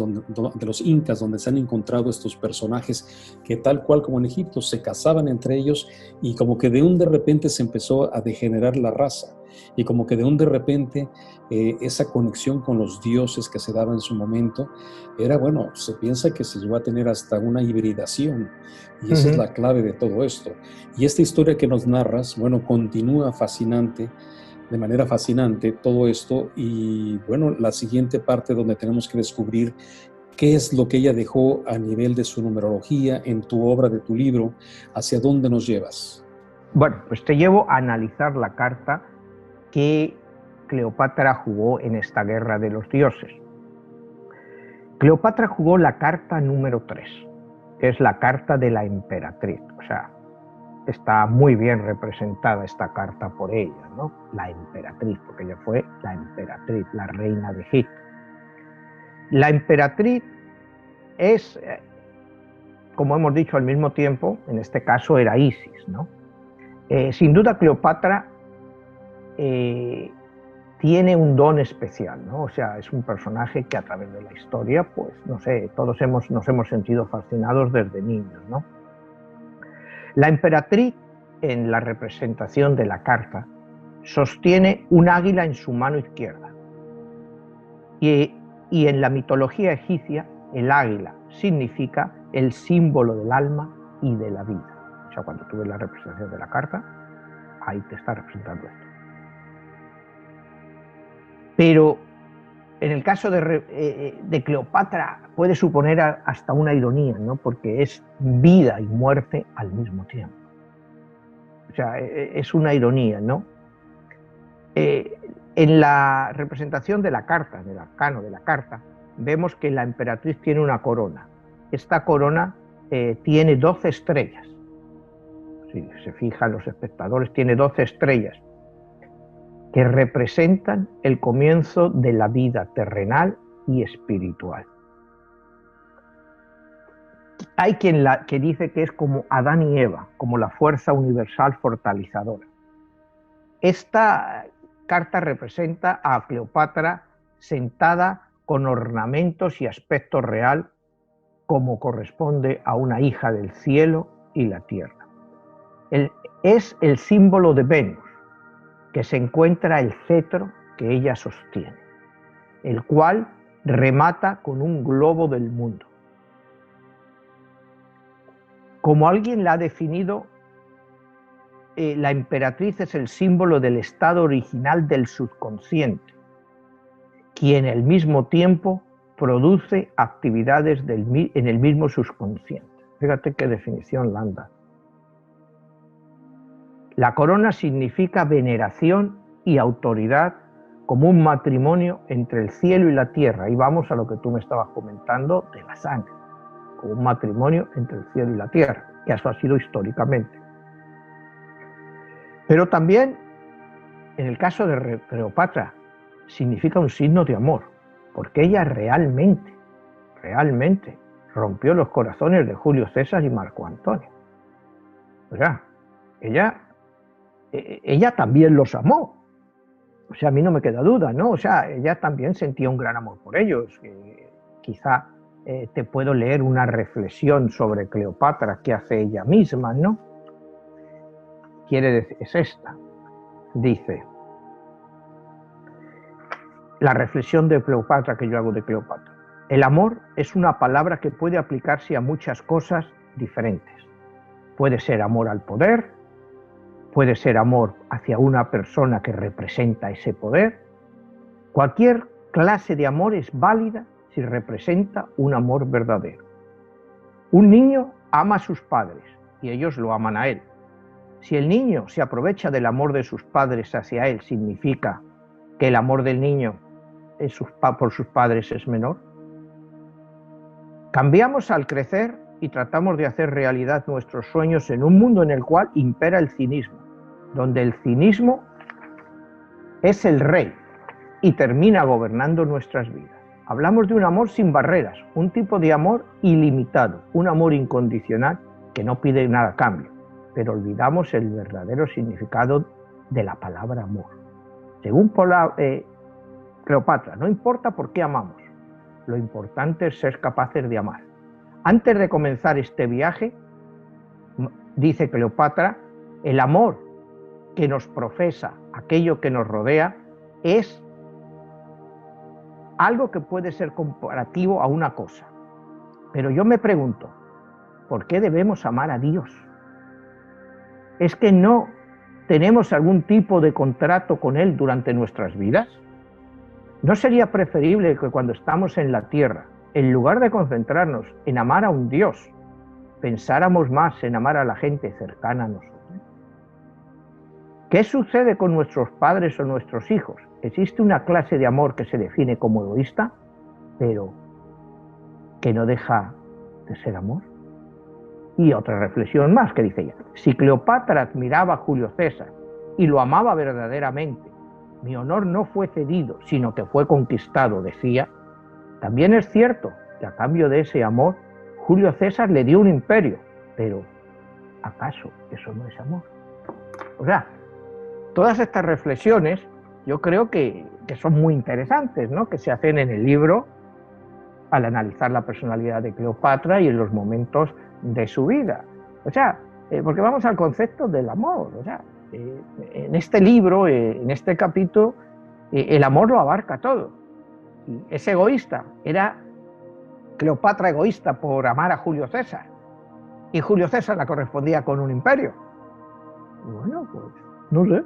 donde se han encontrado estos personajes que tal cual como en Egipto se casaban entre ellos, y como que de repente se empezó a degenerar la raza, y como que de repente esa conexión con los dioses que se daba en su momento era, bueno, se piensa que se llegó a tener hasta una hibridación, y esa es la clave de todo esto. Y esta historia que nos narras, bueno, continúa de manera fascinante todo esto, y bueno, la siguiente parte donde tenemos que descubrir qué es lo que ella dejó a nivel de su numerología en tu obra, de tu libro, hacia dónde nos llevas. Bueno, pues te llevo a analizar la carta que Cleopatra jugó en esta guerra de los dioses. Cleopatra jugó la carta número 3, que es la carta de la emperatriz. O sea, está muy bien representada esta carta por ella, ¿no? La emperatriz, porque ella fue la emperatriz, la reina de Egipto. La emperatriz es, como hemos dicho al mismo tiempo, en este caso era Isis, ¿no? Sin duda Cleopatra tiene un don especial, ¿no? O sea, es un personaje que a través de la historia, pues, no sé, todos nos hemos sentido fascinados desde niños, ¿no? La emperatriz, en la representación de la carta, sostiene un águila en su mano izquierda. Y en la mitología egipcia, el águila significa el símbolo del alma y de la vida. O sea, cuando tú ves la representación de la carta, ahí te está representando esto. Pero en el caso de Cleopatra puede suponer hasta una ironía, ¿no? Porque es vida y muerte al mismo tiempo. O sea, es una ironía, ¿no? En la representación de la carta, del arcano de la carta, vemos que la emperatriz tiene una corona. Esta corona tiene 12 estrellas. Si se fijan los espectadores, tiene 12 estrellas que representan el comienzo de la vida terrenal y espiritual. Hay quien que dice que es como Adán y Eva, como la fuerza universal fortalecedora. Esta carta representa a Cleopatra sentada con ornamentos y aspecto real, como corresponde a una hija del cielo y la tierra. Es el símbolo de Venus, que se encuentra el cetro que ella sostiene, el cual remata con un globo del mundo. Como alguien la ha definido, la emperatriz es el símbolo del estado original del subconsciente, quien al mismo tiempo produce actividades en el mismo subconsciente. Fíjate qué definición la han dado. La corona significa veneración y autoridad como un matrimonio entre el cielo y la tierra. Y vamos a lo que tú me estabas comentando de la sangre, como un matrimonio entre el cielo y la tierra, que eso ha sido históricamente. Pero también, en el caso de Cleopatra, significa un signo de amor, porque ella realmente rompió los corazones de Julio César y Marco Antonio. O sea, ella también los amó. O sea, a mí no me queda duda, ¿no? O sea, ella también sentía un gran amor por ellos. Quizá te puedo leer una reflexión sobre Cleopatra que hace ella misma, ¿no? Quiere decir, es esta. Dice, la reflexión de Cleopatra que yo hago de Cleopatra. El amor es una palabra que puede aplicarse a muchas cosas diferentes. Puede ser amor al poder, puede ser amor hacia una persona que representa ese poder. Cualquier clase de amor es válida si representa un amor verdadero. Un niño ama a sus padres y ellos lo aman a él. Si el niño se aprovecha del amor de sus padres hacia él, significa que el amor del niño por sus padres es menor. Cambiamos al crecer y tratamos de hacer realidad nuestros sueños en un mundo en el cual impera el cinismo, donde el cinismo es el rey y termina gobernando nuestras vidas. Hablamos de un amor sin barreras, un tipo de amor ilimitado, un amor incondicional que no pide nada a cambio, pero olvidamos el verdadero significado de la palabra amor. Según Cleopatra, no importa por qué amamos, lo importante es ser capaces de amar. Antes de comenzar este viaje, dice Cleopatra, el amor que nos profesa aquello que nos rodea es algo que puede ser comparativo a una cosa. Pero yo me pregunto, ¿por qué debemos amar a Dios? ¿Es que no tenemos algún tipo de contrato con Él durante nuestras vidas? ¿No sería preferible que cuando estamos en la tierra, en lugar de concentrarnos en amar a un Dios, pensáramos más en amar a la gente cercana a nosotros? ¿Qué sucede con nuestros padres o nuestros hijos? Existe una clase de amor que se define como egoísta, pero que no deja de ser amor. Y otra reflexión más que dice ella, si Cleopatra admiraba a Julio César y lo amaba verdaderamente, mi honor no fue cedido, sino que fue conquistado, decía. También es cierto que a cambio de ese amor, Julio César le dio un imperio, pero ¿acaso eso no es amor? O sea, todas estas reflexiones yo creo que son muy interesantes, ¿no? Que se hacen en el libro al analizar la personalidad de Cleopatra y en los momentos de su vida. O sea, porque vamos al concepto del amor. O sea, en este libro, en este capítulo, el amor lo abarca todo. Y es egoísta. Era Cleopatra egoísta por amar a Julio César. Y Julio César la correspondía con un imperio. Bueno, pues no sé,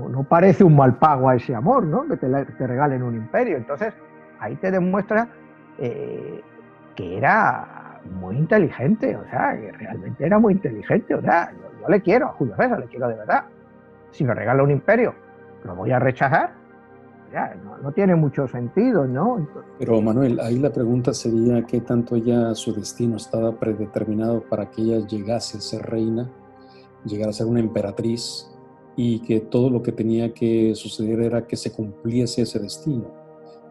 no parece un mal pago a ese amor, ¿no? Que te regalen un imperio. Entonces, ahí te demuestra que era muy inteligente, o sea, que realmente era muy inteligente. O sea, yo le quiero a Julio César, le quiero de verdad. Si me regala un imperio, ¿lo voy a rechazar? Ya, no tiene mucho sentido, ¿no? Pero Manuel, ahí la pregunta sería qué tanto ya su destino estaba predeterminado para que ella llegase a ser reina, llegara a ser una emperatriz, y que todo lo que tenía que suceder era que se cumpliese ese destino.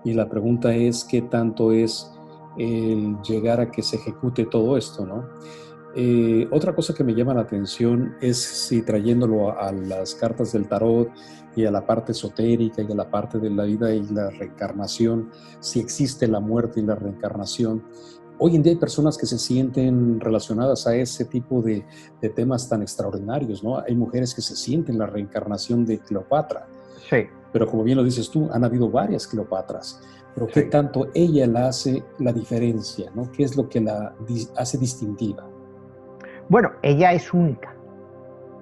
Y la pregunta es qué tanto es el llegar a que se ejecute todo esto, ¿no? Otra cosa que me llama la atención es si trayéndolo a las cartas del tarot y a la parte esotérica y a la parte de la vida y la reencarnación, si existe la muerte y la reencarnación. Hoy en día hay personas que se sienten relacionadas a ese tipo de temas tan extraordinarios, ¿no? Hay mujeres que se sienten la reencarnación de Cleopatra. Sí. Pero como bien lo dices tú, han habido varias Cleopatras. Pero ¿qué tanto ella la hace la diferencia, ¿no? ¿Qué es lo que la hace distintiva? Bueno, ella es única.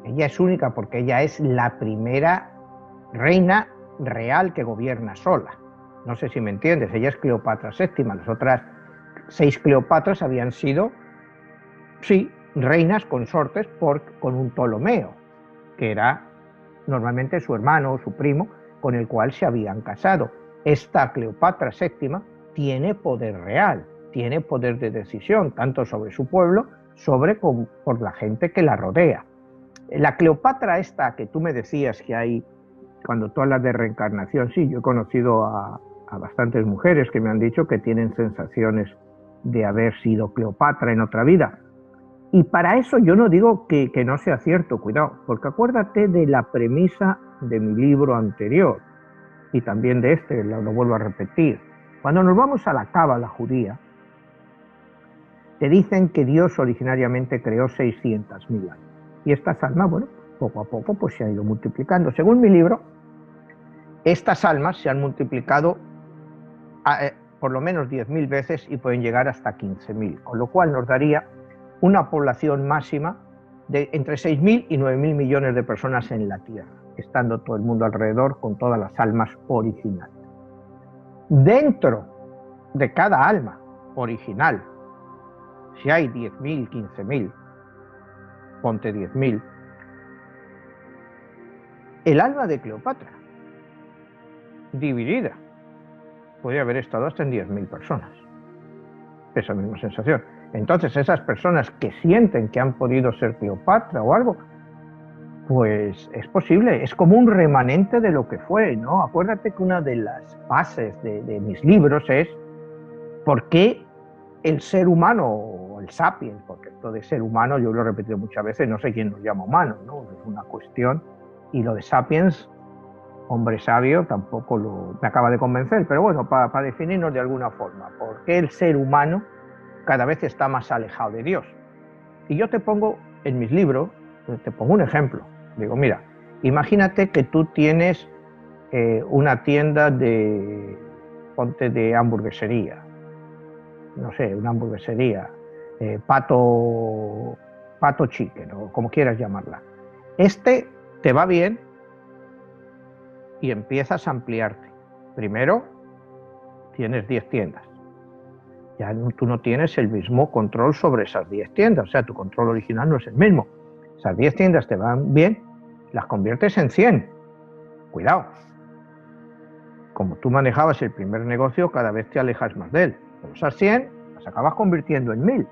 Ella es única porque ella es la primera reina real que gobierna sola. No sé si me entiendes, ella es Cleopatra VII. Las otras 6 Cleopatras habían sido, sí, reinas consortes con un Ptolomeo, que era normalmente su hermano o su primo, con el cual se habían casado. Esta Cleopatra VII tiene poder real, tiene poder de decisión, tanto sobre su pueblo, por la gente que la rodea. La Cleopatra esta que tú me decías que hay, cuando tú hablas de reencarnación, sí, yo he conocido a bastantes mujeres que me han dicho que tienen sensaciones de haber sido Cleopatra en otra vida. Y para eso yo no digo que no sea cierto, cuidado, porque acuérdate de la premisa de mi libro anterior, y también de este, lo vuelvo a repetir. Cuando nos vamos a la cábala judía, te dicen que Dios originariamente creó 600.000 almas. Y estas almas, bueno, poco a poco pues se han ido multiplicando. Según mi libro, estas almas se han multiplicado por lo menos 10.000 veces y pueden llegar hasta 15.000, con lo cual nos daría una población máxima de entre 6.000 y 9.000 millones de personas en la Tierra, estando todo el mundo alrededor con todas las almas originales. Dentro de cada alma original, si hay 10.000, 15.000, ponte 10.000, el alma de Cleopatra, dividida, podría haber estado hasta en 10.000 personas. Esa misma sensación. Entonces, esas personas que sienten que han podido ser Cleopatra o algo, pues es posible, es como un remanente de lo que fue, ¿no? Acuérdate que una de las bases de mis libros es por qué el ser humano, o el sapiens, porque esto de ser humano, yo lo he repetido muchas veces, no sé quién nos llama humano, ¿no? Es una cuestión, y lo de sapiens, hombre sabio, tampoco me acaba de convencer, pero bueno, para definirnos de alguna forma, ¿por qué el ser humano cada vez está más alejado de Dios? Y yo te pongo en mis libros, te pongo un ejemplo. Digo, mira, imagínate que tú tienes una tienda de hamburguesería, no sé, una hamburguesería, Pato Chicken, o como quieras llamarla. Te va bien y empiezas a ampliarte. Primero, tienes 10 tiendas. Ya tú no tienes el mismo control sobre esas 10 tiendas, o sea, tu control original no es el mismo. Esas 10 tiendas te van bien, las conviertes en 100. Cuidado. Como tú manejabas el primer negocio, cada vez te alejas más de él. Pero esas 100 las acabas convirtiendo en 1.000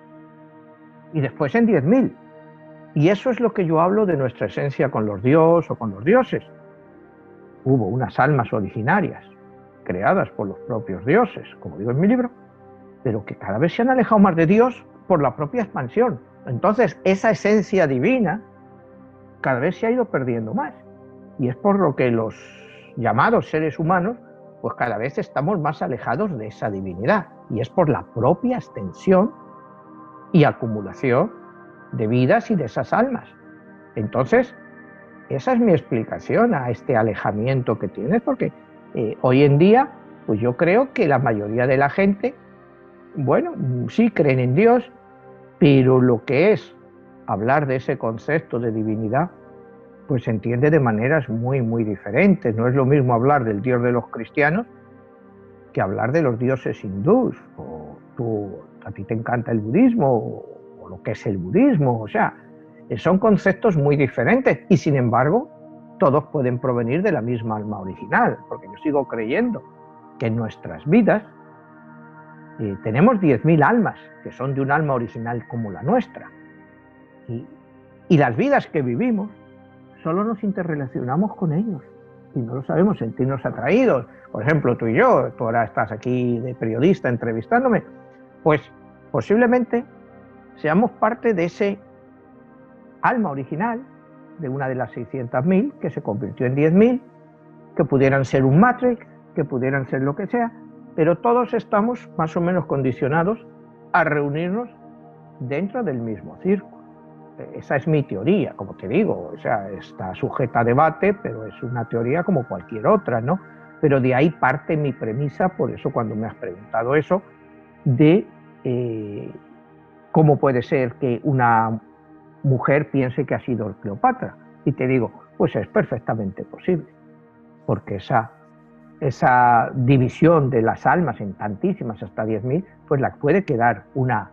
y después en 10.000. Y eso es lo que yo hablo de nuestra esencia con los dioses o con los dioses. Hubo unas almas originarias creadas por los propios dioses, como digo en mi libro, pero que cada vez se han alejado más de Dios por la propia expansión. Entonces, esa esencia divina cada vez se ha ido perdiendo más. Y es por lo que los llamados seres humanos, pues cada vez estamos más alejados de esa divinidad. Y es por la propia extensión y acumulación de vidas y de esas almas. Entonces, esa es mi explicación a este alejamiento que tienes, porque hoy en día, pues yo creo que la mayoría de la gente, bueno, sí creen en Dios, pero lo que es hablar de ese concepto de divinidad, pues se entiende de maneras muy, muy diferentes. No es lo mismo hablar del Dios de los cristianos que hablar de los dioses hindús, o a ti te encanta el budismo, o lo que es el budismo, o sea, son conceptos muy diferentes y sin embargo todos pueden provenir de la misma alma original, porque yo sigo creyendo que en nuestras vidas tenemos 10.000 almas que son de un alma original como la nuestra, y las vidas que vivimos solo nos interrelacionamos con ellos y no lo sabemos, sentirnos atraídos. Por ejemplo, tú y yo, tú ahora estás aquí de periodista entrevistándome, pues posiblemente seamos parte de ese alma original de una de las 600.000 que se convirtió en 10.000, que pudieran ser un Matrix, que pudieran ser lo que sea, pero todos estamos más o menos condicionados a reunirnos dentro del mismo círculo. Esa es mi teoría, como te digo, o sea, está sujeta a debate, pero es una teoría como cualquier otra, ¿no? Pero de ahí parte mi premisa, por eso cuando me has preguntado eso, de cómo puede ser que una mujer piense que ha sido Cleopatra. Y te digo, pues es perfectamente posible, porque esa división de las almas en tantísimas, hasta 10.000, pues la puede quedar una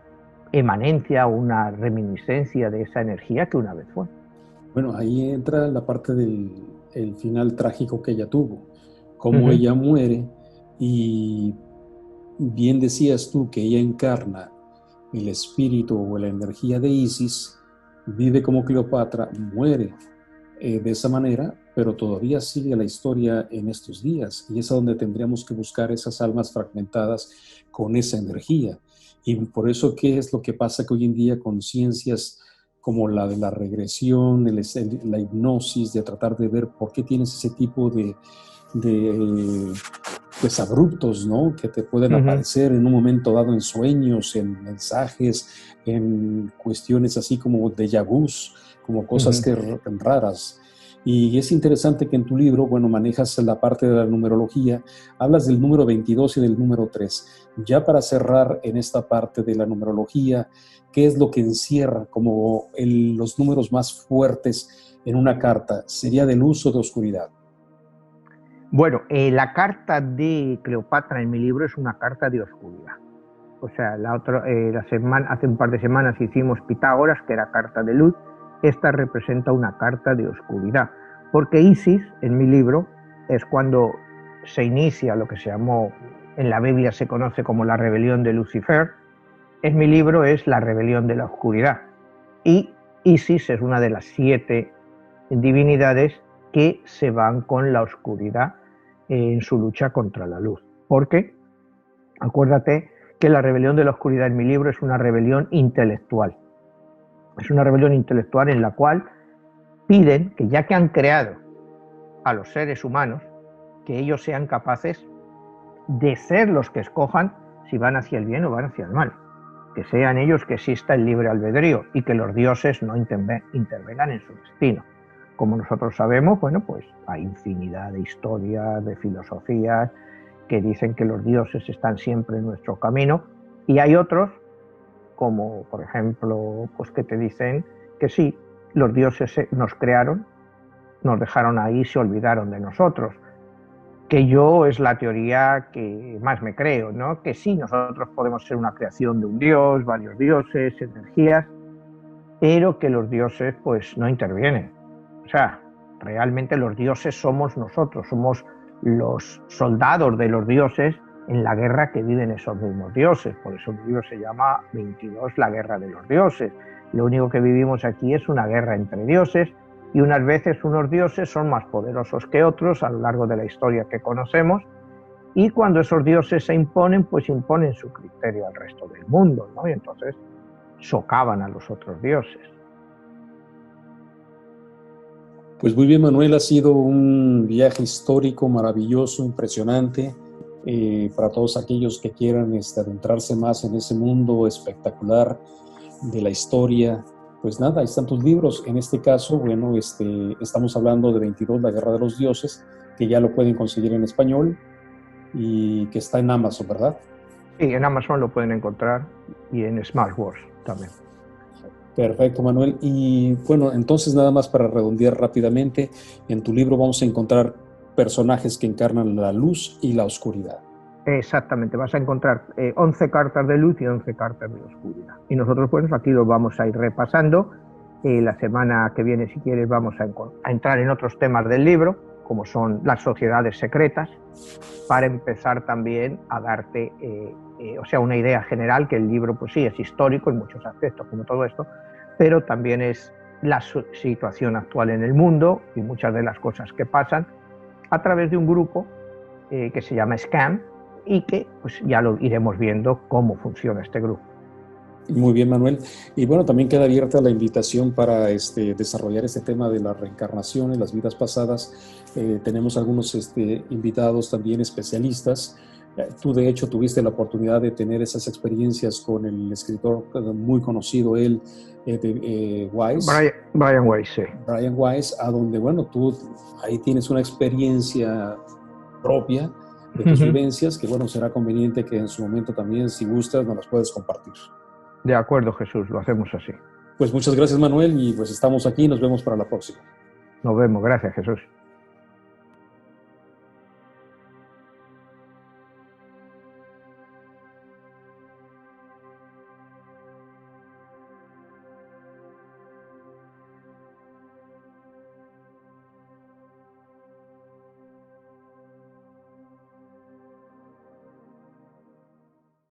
emanencia, una reminiscencia de esa energía que una vez fue. Bueno, ahí entra la parte del final trágico que ella tuvo. cómo ella muere, y bien decías tú que ella encarna el espíritu o la energía de Isis, vive como Cleopatra, muere de esa manera, pero todavía sigue la historia en estos días, y es a donde tendríamos que buscar esas almas fragmentadas con esa energía. Y por eso, ¿qué es lo que pasa? Que hoy en día con ciencias como la de la regresión, la hipnosis, de tratar de ver por qué tienes ese tipo de pues abruptos, ¿no? Que te pueden aparecer en un momento dado en sueños, en mensajes, en cuestiones así como déjà vus, como cosas que raras. Y es interesante que en tu libro, bueno, manejas la parte de la numerología, hablas del número 22 y del número 3. Ya para cerrar en esta parte de la numerología, ¿qué es lo que encierra como los números más fuertes en una carta? ¿Sería de luz o de oscuridad? Bueno, la carta de Cleopatra en mi libro es una carta de oscuridad. O sea, hace un par de semanas hicimos Pitágoras, que era carta de luz. Esta representa una carta de oscuridad, porque Isis, en mi libro, es cuando se inicia lo que se llamó, en la Biblia se conoce como la rebelión de Lucifer. En mi libro es la rebelión de la oscuridad. Y Isis es una de las 7 divinidades que se van con la oscuridad en su lucha contra la luz. Porque, acuérdate que la rebelión de la oscuridad en mi libro es una rebelión intelectual. Es una rebelión intelectual en la cual piden que, ya que han creado a los seres humanos, que ellos sean capaces de ser los que escojan si van hacia el bien o van hacia el mal. Que sean ellos, que exista el libre albedrío y que los dioses no intervengan en su destino. Como nosotros sabemos, bueno, pues hay infinidad de historias, de filosofías que dicen que los dioses están siempre en nuestro camino, y hay otros, como por ejemplo, pues que te dicen que sí, los dioses nos crearon, nos dejaron ahí y se olvidaron de nosotros. Que yo es la teoría que más me creo, ¿no? Que sí, nosotros podemos ser una creación de un dios, varios dioses, energías, pero que los dioses pues no intervienen. O sea, realmente los dioses somos nosotros, somos los soldados de los dioses en la guerra que viven esos mismos dioses. Por eso el libro se llama 22, la guerra de los dioses. Lo único que vivimos aquí es una guerra entre dioses, y unas veces unos dioses son más poderosos que otros a lo largo de la historia que conocemos, y cuando esos dioses se imponen, pues imponen su criterio al resto del mundo, ¿no? Y entonces socavan a los otros dioses. Pues muy bien, Manuel, ha sido un viaje histórico maravilloso, impresionante, para todos aquellos que quieran adentrarse más en ese mundo espectacular de la historia. Pues nada, ahí están tus libros. En este caso, bueno, estamos hablando de 22, la guerra de los dioses, que ya lo pueden conseguir en español y que está en Amazon, ¿verdad? Sí, en Amazon lo pueden encontrar, y en Smartwatch también. Perfecto, Manuel. Y bueno, entonces nada más para redondear rápidamente, en tu libro vamos a encontrar personajes que encarnan la luz y la oscuridad. Exactamente, vas a encontrar 11 cartas de luz y 11 cartas de oscuridad. Y nosotros pues aquí los vamos a ir repasando. La semana que viene, si quieres, vamos a entrar en otros temas del libro, como son las sociedades secretas, para empezar también a darte una idea general, que el libro pues sí es histórico en muchos aspectos, como todo esto, pero también es la situación actual en el mundo y muchas de las cosas que pasan a través de un grupo que se llama SCAM, y que pues ya lo iremos viendo cómo funciona este grupo. Muy bien, Manuel. Y bueno, también queda abierta la invitación para desarrollar este tema de la reencarnación en las vidas pasadas. Tenemos algunos invitados también especialistas. Tú, de hecho, tuviste la oportunidad de tener esas experiencias con el escritor muy conocido, Weiss. Brian Weiss, sí. Brian Weiss, a donde, bueno, tú ahí tienes una experiencia propia de tus vivencias, que bueno, será conveniente que en su momento también, si gustas, nos las puedes compartir. De acuerdo, Jesús, lo hacemos así. Pues muchas gracias, Manuel, y pues estamos aquí, nos vemos para la próxima. Nos vemos, gracias, Jesús.